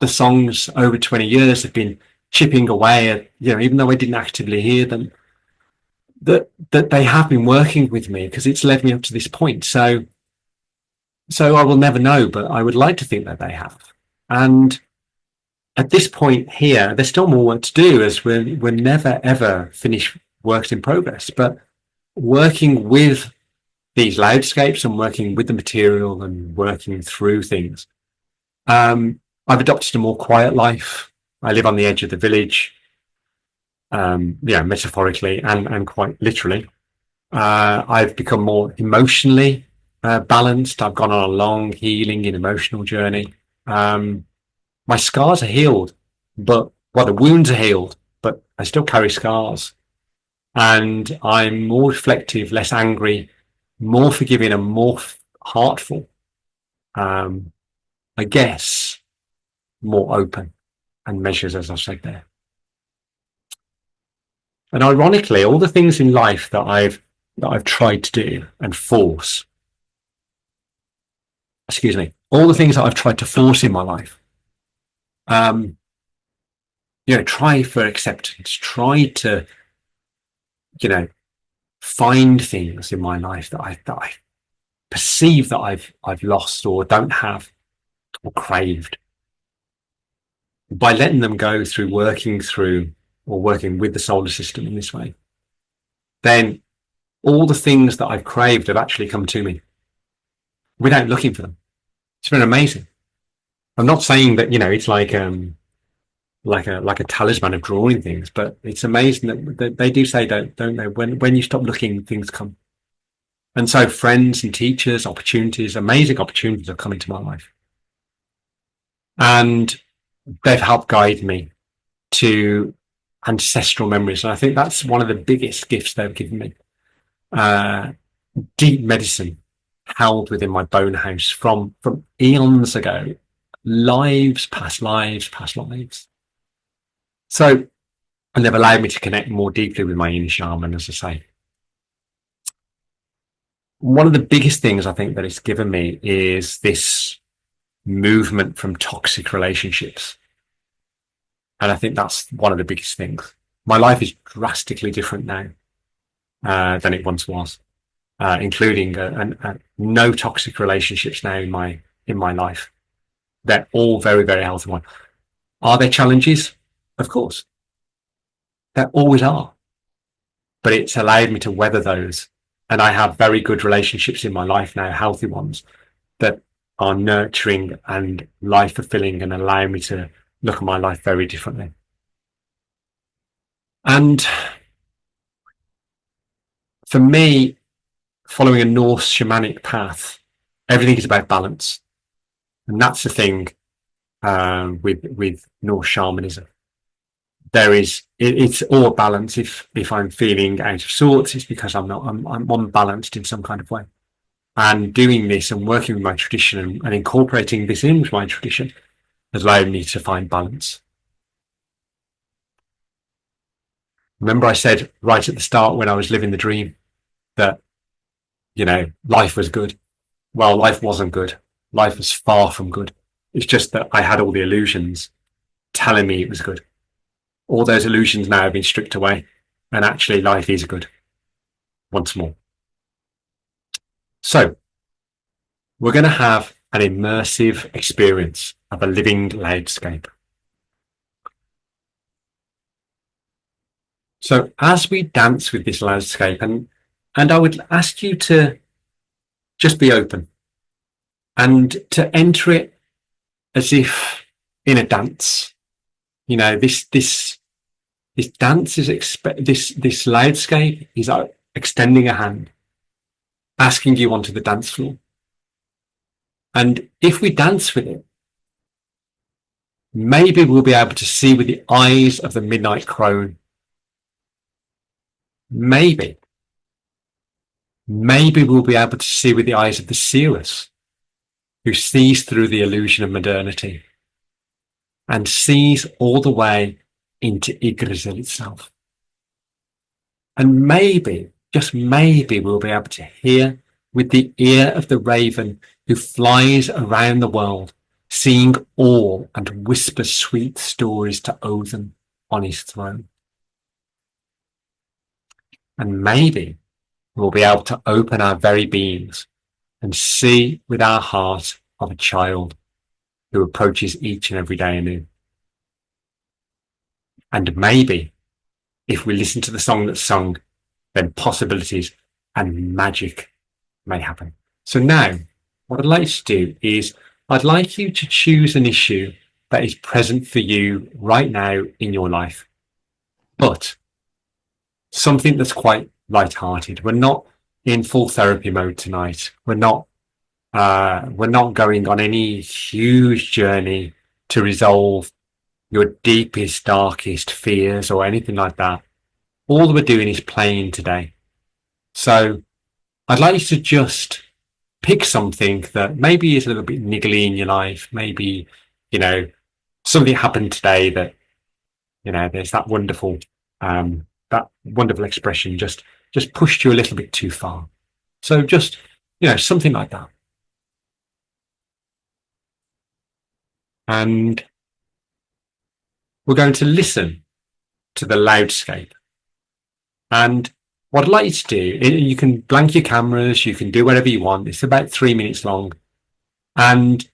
songs over 20 years have been chipping away at, even though I didn't actively hear them, that they have been working with me because it's led me up to this point. So I will never know, but I would like to think that they have. And at this point here, there's still more work to do, as we're never ever finished works in progress. But working with these loudscapes and working with the material and working through things, I've adopted a more quiet life. I live on the edge of the village, metaphorically and quite literally. I've become more emotionally balanced. I've gone on a long healing and emotional journey. My scars are healed, the wounds are healed, but I still carry scars. And I'm more reflective, less angry, more forgiving, and more heartful. I guess more open and measures, as I said there. And ironically, all the things in life that I've tried to do and force, all the things that I've tried to force in my life, try for acceptance, try to, find things in my life that I perceive that I've lost or don't have or craved. By letting them go through working with the solar system in this way, then all the things that I've craved have actually come to me without looking for them. It's been amazing. I'm not saying that, it's like a talisman of drawing things, but it's amazing that they do say, don't they? When you stop looking, things come. And so friends and teachers, amazing opportunities have come into my life. And they've helped guide me to ancestral memories. And I think that's one of the biggest gifts they've given me. Deep medicine held within my bone house from eons ago, past lives. So, and they've allowed me to connect more deeply with my inner shaman, as I say. One of the biggest things I think that it's given me is this movement from toxic relationships. And I think that's one of the biggest things. my life is drastically different now than it once was, including no toxic relationships now in my life. They're all very, very healthy ones. Are there challenges? Of course, there always are, but it's allowed me to weather those, and I have very good relationships in my life now, healthy ones that are nurturing and life fulfilling and allow me to look at my life very differently. And for me, following a Norse shamanic path, everything is about balance. And that's the thing with Norse shamanism. It's all balance. If I'm feeling out of sorts, it's because I'm unbalanced in some kind of way. And doing this and working with my tradition and incorporating this into my tradition has allowed me to find balance. Remember I said right at the start when I was living the dream that, life was good. Well, life wasn't good. Life was far from good. It's just that I had all the illusions telling me it was good. All those illusions now have been stripped away, and actually life is good once more. So we're going to have an immersive experience of a living loudscape. So as we dance with this landscape, and I would ask you to just be open and to enter it as if in a dance. This dance is this loudscape is extending a hand, asking you onto the dance floor. And if we dance with it, maybe we'll be able to see with the eyes of the midnight crone. Maybe we'll be able to see with the eyes of the seeress, who sees through the illusion of modernity and sees all the way into Yggdrasil itself. And maybe, just maybe, we'll be able to hear with the ear of the raven who flies around the world, seeing all and whispers sweet stories to Odin on his throne. And maybe we'll be able to open our very beings and see with our heart of a child who approaches each and every day anew. And maybe, if we listen to the song that's sung, then possibilities and magic may happen. So now, what I'd like you to do is, I'd like you to choose an issue that is present for you right now in your life, but something that's quite light-hearted. We're not in full therapy mode tonight. We're not going on any huge journey to resolve your deepest, darkest fears or anything like that. All we're doing is playing today. So I'd like you to just pick something that maybe is a little bit niggly in your life. Maybe, something happened today that, there's that wonderful expression just pushed you a little bit too far. So just, something like that. And we're going to listen to the loudscape. And what I'd like you to do, you can blank your cameras, you can do whatever you want. It's about 3 minutes long. And,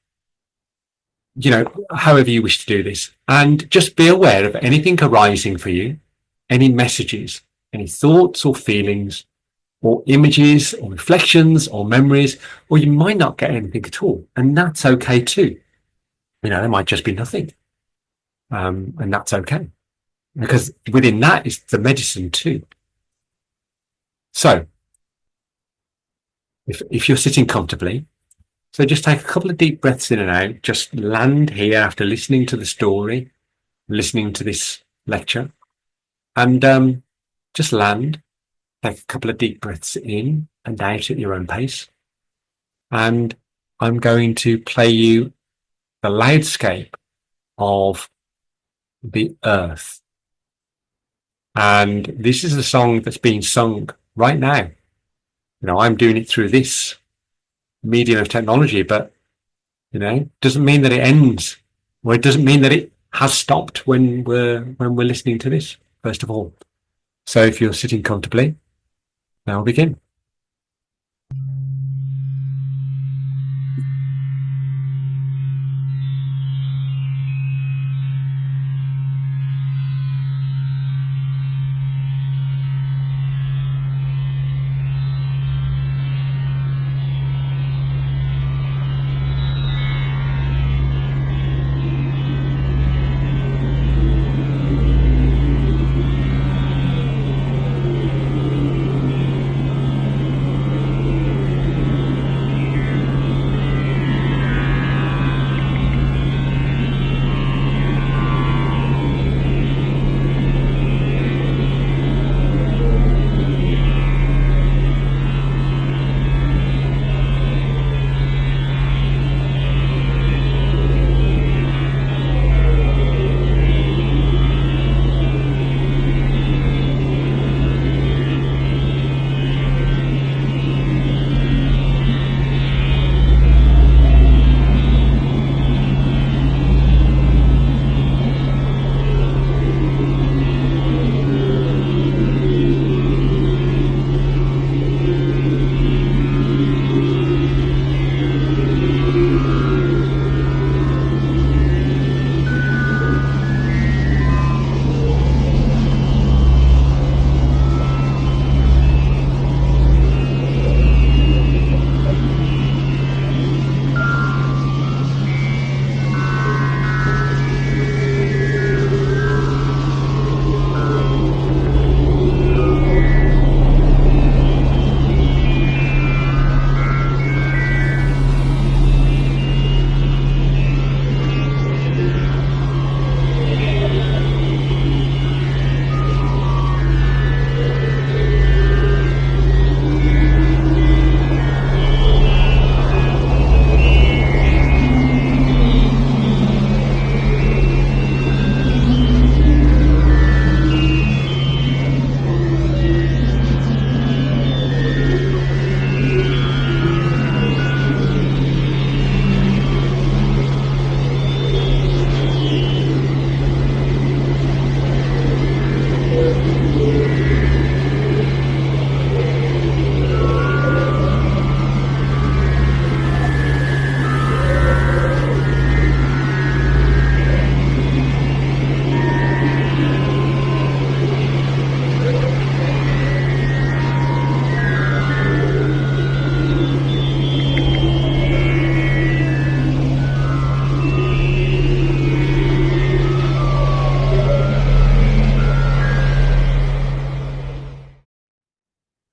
however you wish to do this. And just be aware of anything arising for you, any messages, any thoughts or feelings, or images or reflections or memories, or you might not get anything at all. And that's okay too. There might just be nothing. And that's okay. Because within that is the medicine too. So, if you're sitting comfortably, so just take a couple of deep breaths in and out, just land here after listening to the story, listening to this lecture, and just land, take a couple of deep breaths in and out at your own pace. And I'm going to play you the loudscape of the earth. And this is a song that's being sung right now. I'm doing it through this medium of technology, but, doesn't mean that it ends, or it doesn't mean that it has stopped when we're listening to this. first of all. So if you're sitting comfortably, now we'll begin.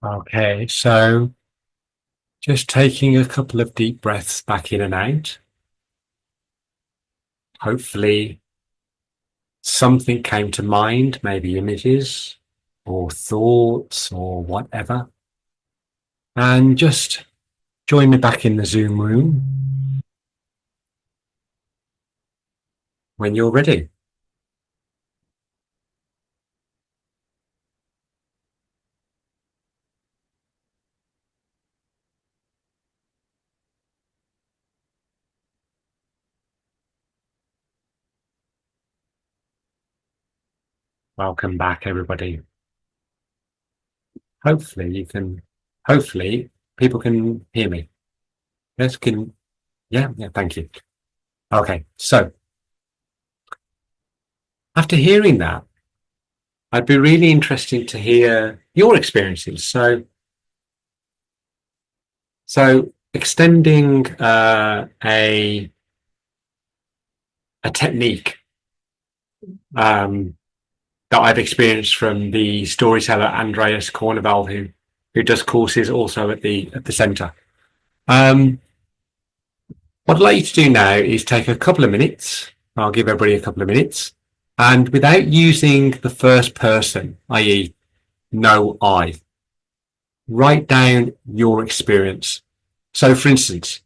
Okay, so just taking a couple of deep breaths back in and out. Hopefully something came to mind, maybe images or thoughts or whatever. And just join me back in the Zoom room when you're ready. Welcome back, everybody. Hopefully people can hear me. Yes, yeah, thank you. Okay, so after hearing that, I'd be really interested to hear your experiences. So extending a technique that I've experienced from the storyteller Andreas Corneval, who does courses also at the centre. What I'd like you to do now is take a couple of minutes. I'll give everybody a couple of minutes, and without using the first person, i.e., no I, write down your experience. So, for instance,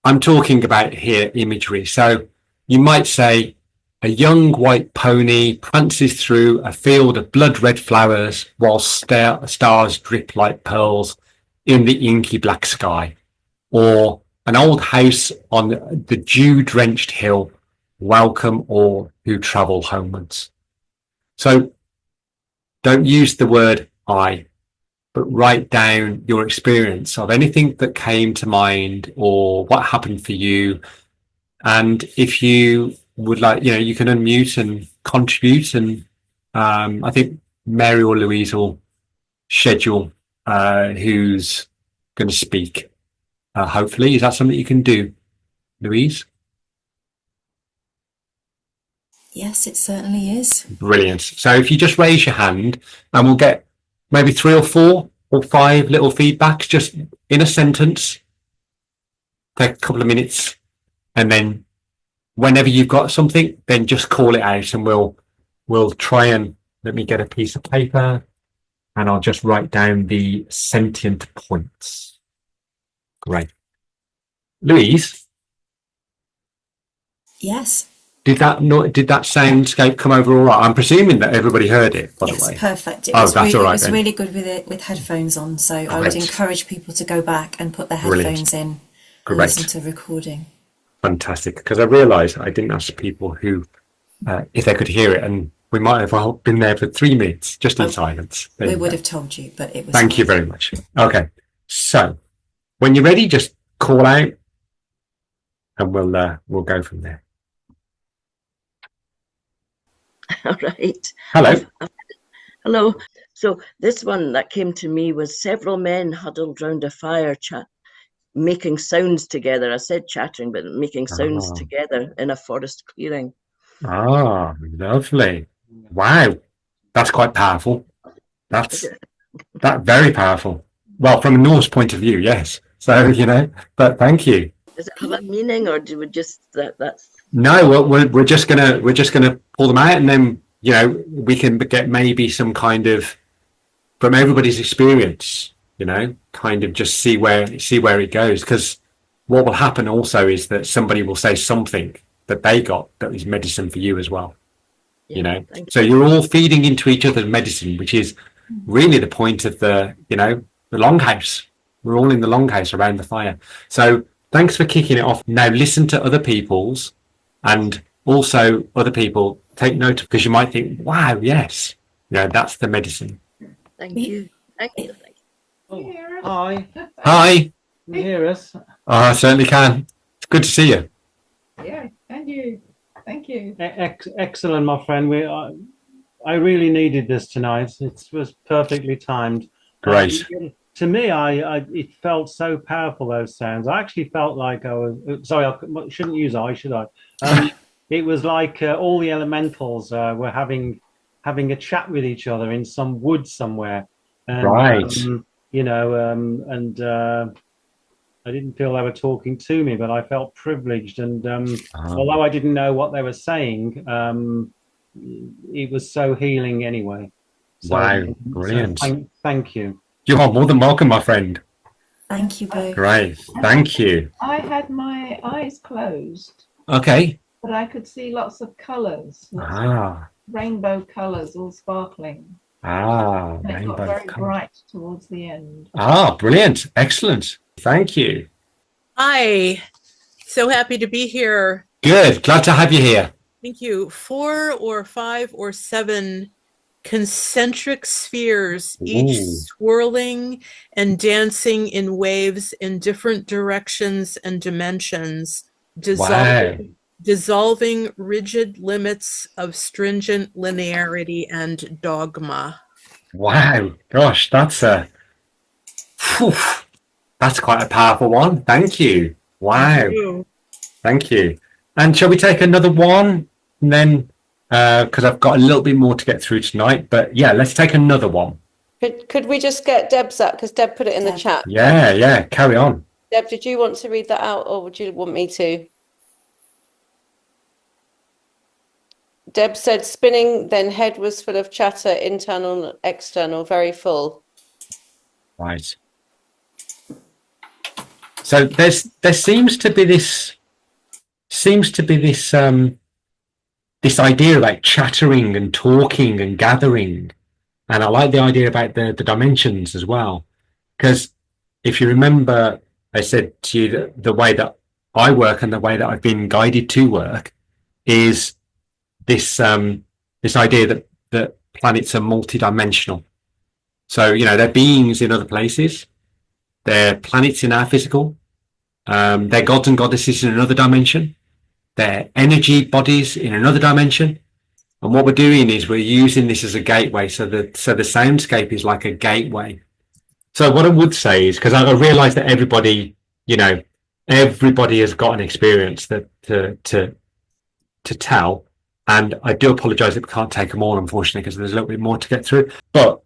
I'm talking about here imagery. So you might say, a young white pony prances through a field of blood-red flowers while stars drip like pearls in the inky black sky. Or an old house on the dew-drenched hill, welcome all who travel homewards. So don't use the word I, but write down your experience of anything that came to mind or what happened for you. And if you would like, you can unmute and contribute. And I think Mary or Louise will schedule who's going to speak. Hopefully, is that something you can do, Louise? Yes, it certainly is. Brilliant. So if you just raise your hand, and we'll get maybe 3 or 4 or 5 little feedbacks just in a sentence. Take a couple of minutes, and then whenever you've got something, then just call it out, and we'll try and let me get a piece of paper, and I'll just write down the sentient points. Great. Louise? Yes. Did that soundscape come over all right? I'm presuming that everybody heard it, by the way. Yes, perfect. It that's all right. It was really good with headphones on, so I would encourage people to go back and put their headphones in and listen to the recording. Fantastic, because I realised I didn't ask people who, if they could hear it, and we might have all been there for 3 minutes, just in silence. We would have told you, but it was... Thank you very much. Okay, so when you're ready, just call out, and we'll go from there. All right. Hello. Hello. So this one that came to me was several men huddled round a fire making sounds together. I said chattering, but making sounds together in a forest clearing. Ah, lovely. Wow. That's quite powerful. That's very powerful. Well, from a Norse point of view, yes. So, but thank you. Does it have a meaning, or do we just that's... No, well, we're just gonna pull them out, and then we can get maybe some kind of, from everybody's experience, kind of just see where it goes. Because what will happen also is that somebody will say something that they got that is medicine for you as well. So you're all feeding into each other's medicine, which is really the point of the longhouse. We're all in the longhouse around the fire. So thanks for kicking it off. Now listen to other people's. And also other people take note, because you might think, wow, yes, that's the medicine. Thank you. Thank you. Oh, hi. Hi. Can you hear us? I certainly can. It's good to see you. Yeah, and you. Thank you. Excellent, my friend. I really needed this tonight. It was perfectly timed. Great. To me, it felt so powerful, those sounds. I actually felt like I was... Sorry, I shouldn't use I, should I? It was like all the elementals were having a chat with each other in some wood somewhere. And, right. I didn't feel they were talking to me, but I felt privileged. And although I didn't know what they were saying, it was so healing anyway. So, wow, brilliant. So thank you. You are more than welcome, my friend. Thank you both. Great, thank you. I had my eyes closed. Okay. But I could see lots of colours. Rainbow colours, all sparkling. And it got very bright towards the end. Brilliant. Excellent. Thank you. Hi. So happy to be here. Good. Glad to have you here. Thank you. 4 or 5 or 7 concentric spheres, each swirling and dancing in waves in different directions and dimensions, dissolving rigid limits of stringent linearity and dogma. Wow. Gosh, that's quite a powerful one. Thank you. Wow. Thank you. And shall we take another one? And then, because I've got a little bit more to get through tonight, but yeah, let's take another one. Could we just get Deb's up, because Deb put it in the chat. Yeah, carry on. Deb, did you want to read that out, or would you want me to? Deb said spinning, then head was full of chatter, internal and external, very full. Right. So there seems to be this this idea about chattering and talking and gathering. And I like the idea about the dimensions as well. Because if you remember, I said to you that the way that I work and the way that I've been guided to work is this idea that planets are multidimensional. So, they're beings in other places. They're planets in our physical. They're gods and goddesses in another dimension. They're energy bodies in another dimension. And what we're doing is we're using this as a gateway. So the soundscape is like a gateway. So what I would say is, because I realize that everybody has got an experience that to tell. And I do apologize that we can't take them all, unfortunately, because there's a little bit more to get through. But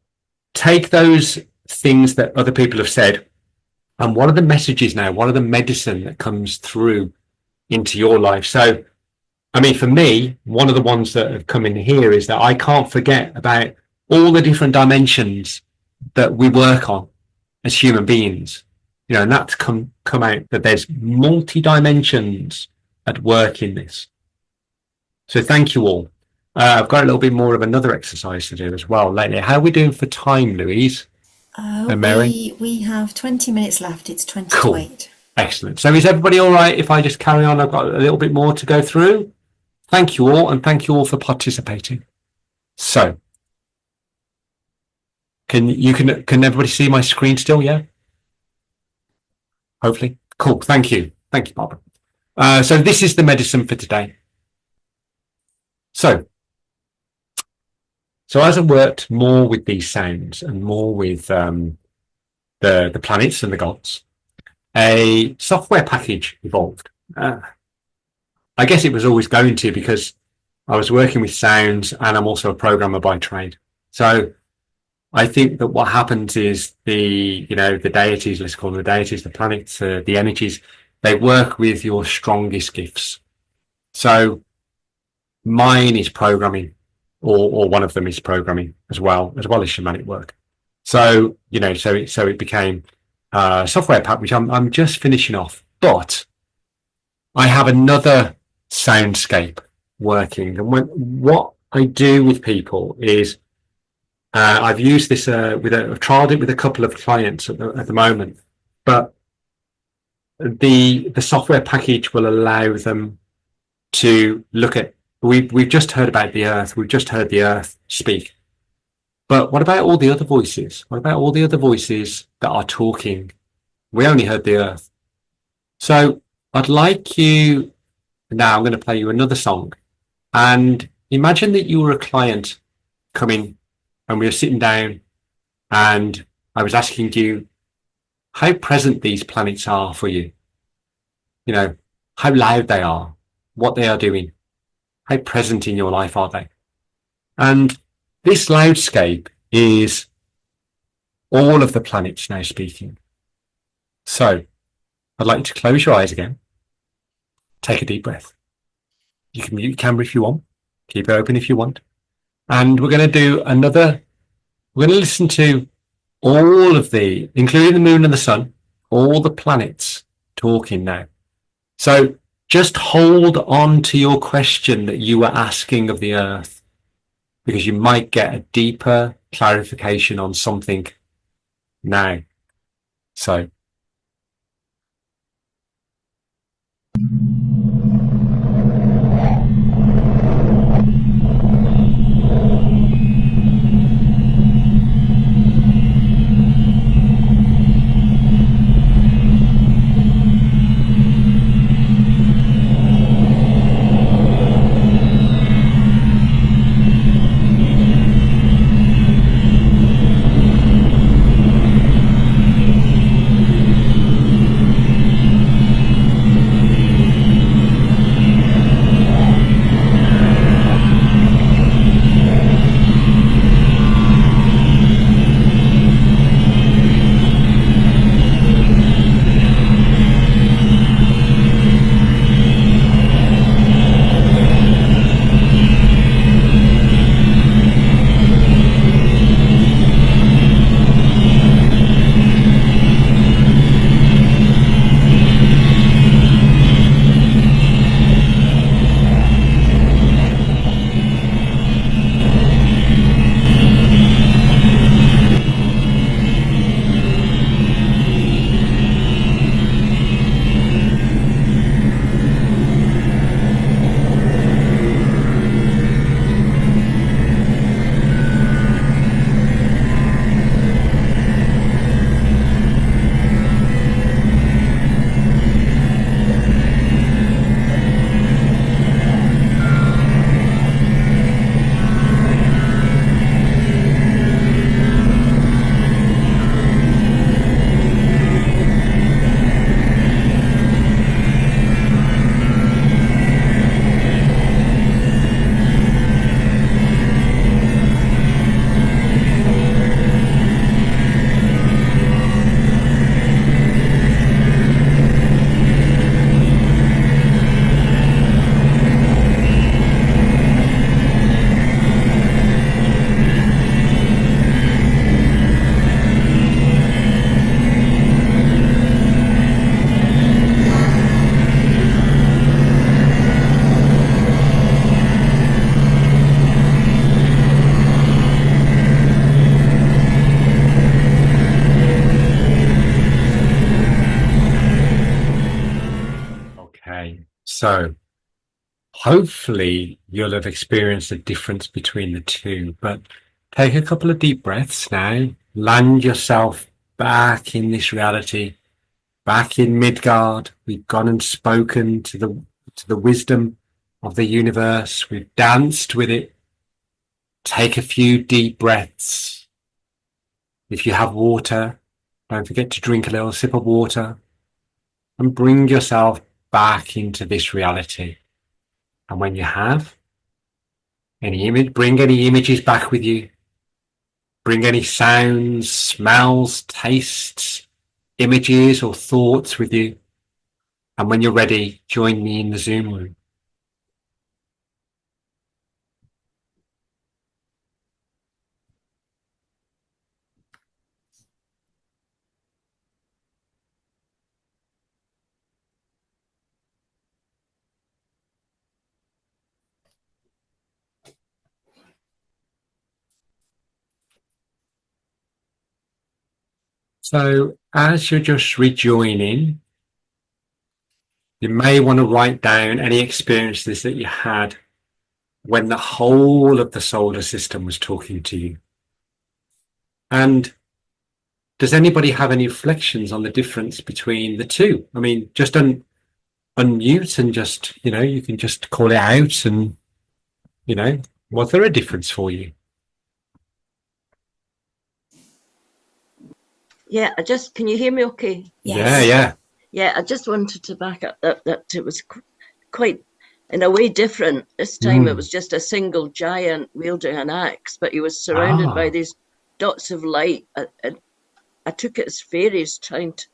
take those things that other people have said, and what are the messages now? What are the medicine that comes through into your life? So, I mean, for me, one of the ones that have come in here is that I can't forget about all the different dimensions that we work on as human beings. And that's come out that there's multi-dimensions at work in this. So thank you all. I've got a little bit more of another exercise to do as well lately. How are we doing for time, Louise and Mary? We have 20 minutes left. It's 20 cool. to 8. Excellent. So is everybody all right if I just carry on? I've got a little bit more to go through. Thank you all, and thank you all for participating. So, can everybody see my screen still? Yeah. Hopefully. Cool. Thank you. Thank you, Barbara. So this is the medicine for today. So as I worked more with these sounds and more with the planets and the gods, a software package evolved. I guess it was always going to, because I was working with sounds and I'm also a programmer by trade. So I think that what happens is the deities, let's call them the deities, the planets, the energies, they work with your strongest gifts. So mine is programming, or one of them is programming as well as shamanic work. So, so it became a software pack, which I'm just finishing off, but I have another soundscape working. And what I do with people is, I've used this I've trialed it with a couple of clients at the moment, but the software package will allow them to look at, we've just heard about the earth, we've just heard the earth speak, but what about all the other voices? What about all the other voices that are talking? We only heard the earth. So I'd like you, now I'm going to play you another song, and imagine that you were a client coming and we were sitting down and I was asking you how present these planets are for you. How loud they are, what they are doing, how present in your life are they? And this loudscape is all of the planets now speaking. So I'd like you to close your eyes again. Take a deep breath. You can mute your camera if you want. Keep it open if you want. And we're going to listen to all of including the moon and the sun, all the planets talking now. So just hold on to your question that you were asking of the earth, because you might get a deeper clarification on something now. So. So hopefully you'll have experienced a difference between the two, but take a couple of deep breaths now. Land yourself back in this reality, back in Midgard. We've gone and spoken to the wisdom of the universe. We've danced with it. Take a few deep breaths. If you have water, don't forget to drink a little sip of water and bring yourself back into this reality. And when you have any image, bring any images back with you. Bring any sounds, smells, tastes, images or thoughts with you. And when you're ready, join me in the Zoom room. So as you're just rejoining, you may want to write down any experiences that you had when the whole of the solar system was talking to you. And does anybody have any reflections on the difference between the two? I mean, just unmute and just, you can just call it out and, was there a difference for you? Yeah, can you hear me okay? Yes. Yeah, I just wanted to back up that it was quite, in a way, different. This time it was just a single giant wielding an axe, but he was surrounded by these dots of light. I took it as fairies trying to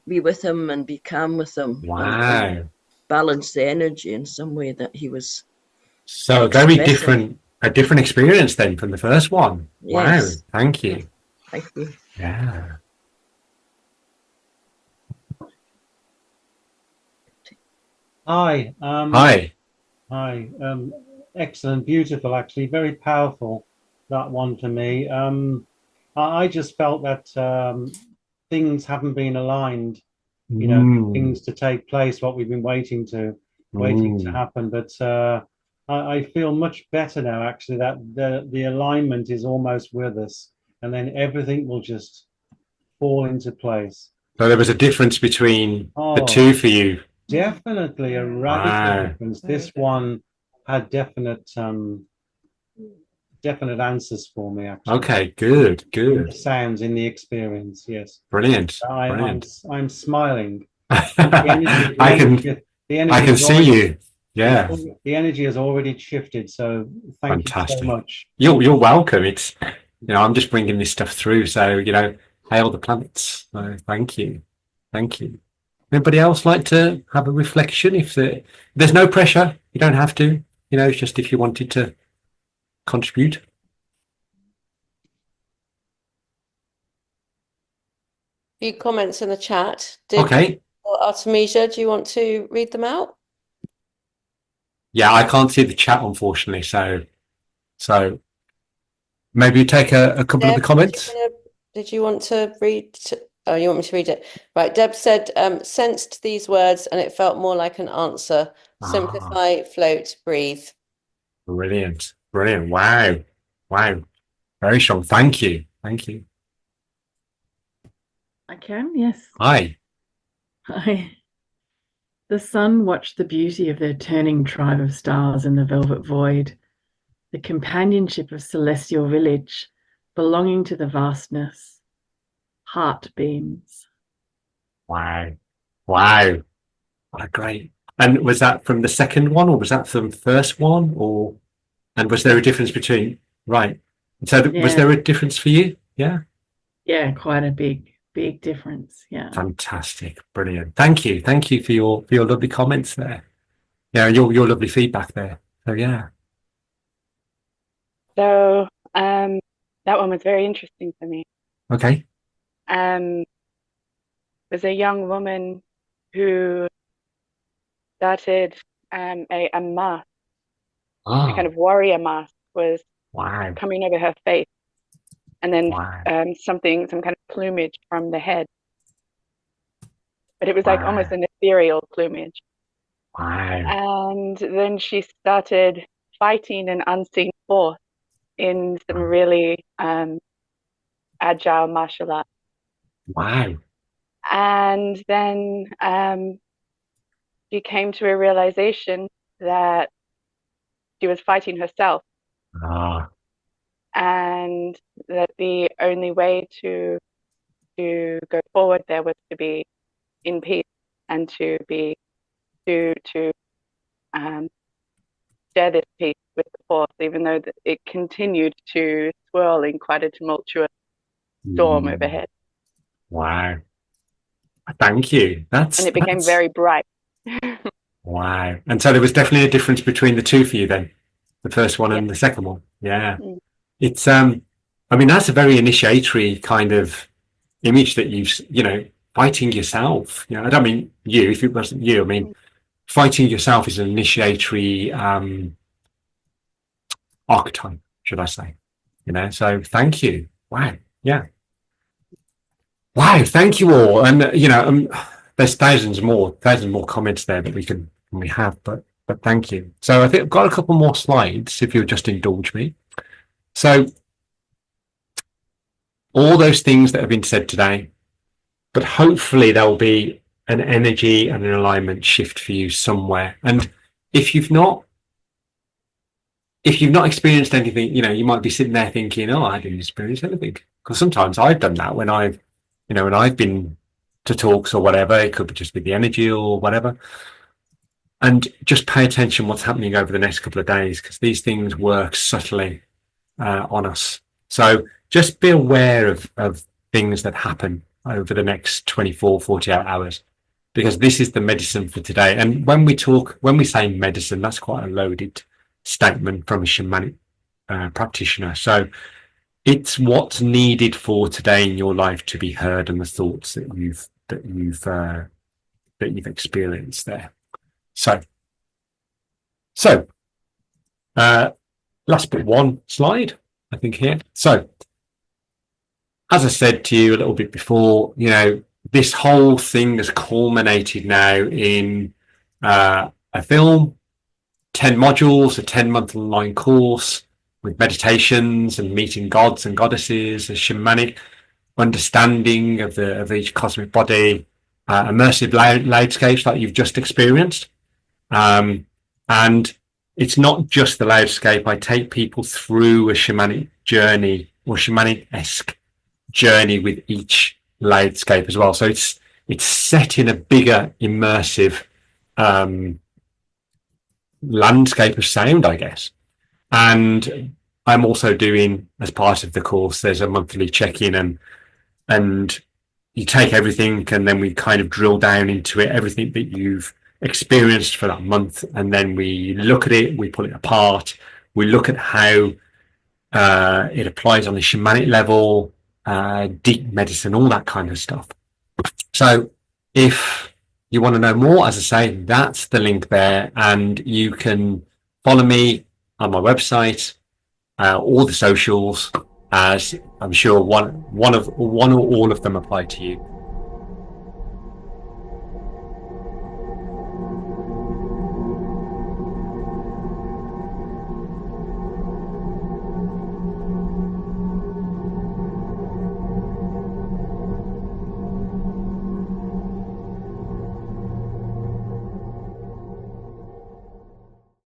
be with him and be calm with him. Wow. And balance the energy in some way that he was. So very different, a different experience then from the first one. Yes. Wow. Thank you. Thank you. Yeah. Hi. Hi. Hi. Excellent, beautiful, actually, very powerful, that one to me. I just felt that things haven't been aligned, things to take place, what we've been waiting to happen. But I feel much better now, actually, that the alignment is almost with us, and then everything will just fall into place. So there was a difference between the two for you. Definitely a radical difference. This one had definite answers for me, actually. Okay, good. In the sounds, in the experience, yes. Brilliant. I'm smiling. I can see you. Yeah. The energy has already shifted, so thank you so much. You're welcome. It's I'm just bringing this stuff through, so hail the planets. So thank you. Anybody else like to have a reflection? There's no pressure, you don't have to. It's just if you wanted to contribute. Few comments in the chat. Okay. Artemisia, do you want to read them out? Yeah, I can't see the chat, unfortunately. So maybe you take a couple of the comments. Did you want to read? Oh, you want me to read it? Right. Deb said, sensed these words and it felt more like an answer. Simplify, float, breathe. Brilliant. Wow. Very strong. Thank you. I can, yes. Hi. The sun watched the beauty of their turning tribe of stars in the velvet void, the companionship of celestial village, belonging to the vastness. Heart beams. Wow. What great. And was that from the second one, or was that from the first one, and was there a difference between? Right. So was there a difference for you? Yeah. Yeah, quite a big difference. Yeah. Fantastic. Brilliant. Thank you for your lovely comments there. Yeah, your lovely feedback there. So yeah. So that one was very interesting for me. Okay. There's a young woman who started a mask, a kind of warrior mask was coming over her face, and then some kind of plumage from the head. But it was like almost an ethereal plumage. Wow. And then she started fighting an unseen force in some really agile martial arts. Wow. And then she came to a realization that she was fighting herself. And that the only way to go forward there was to be in peace and to share this peace with the force, even though it continued to swirl in quite a tumultuous storm overhead. Wow. Thank you. And it became very bright. Wow. And so there was definitely a difference between the two for you then, the first one and the second one. Yeah. It's I mean, that's a very initiatory kind of image that you've fighting yourself. I don't mean you, if it wasn't you, I mean fighting yourself is an initiatory archetype, should I say. So thank you. Wow. Yeah. Wow, thank you all. And there's thousands more comments there that we have, but thank you. So I think I've got a couple more slides if you'll just indulge me. So all those things that have been said today, but hopefully there'll be an energy and an alignment shift for you somewhere. And if you've not experienced anything, you might be sitting there thinking, oh, I didn't experience anything. Because sometimes I've done that when I've been to talks or whatever. It could just be the energy or whatever. And just pay attention what's happening over the next couple of days, because these things work subtly on us. So just be aware of things that happen over the next 24, 48 hours, because this is the medicine for today. And when we say medicine, that's quite a loaded statement from a shamanic practitioner. So it's what's needed for today in your life to be heard, and the thoughts that you've experienced there. So last but one slide, I think here. So as I said to you a little bit before, this whole thing has culminated now in a film, 10 modules, a 10-month online course with meditations and meeting gods and goddesses, a shamanic understanding of each cosmic body, immersive loudscapes like you've just experienced. And it's not just the loudscape. I take people through a shamanic journey or shamanic-esque journey with each loudscape as well. So it's set in a bigger immersive landscape of sound, I guess. And I'm also doing, as part of the course, there's a monthly check-in, and you take everything, and then we kind of drill down into it, everything that you've experienced for that month, and then we look at it, we pull it apart, we look at how it applies on the shamanic level, deep medicine, all that kind of stuff. So if you want to know more, as I say, that's the link there, and you can follow me on my website, all the socials, as I'm sure one or all of them apply to you.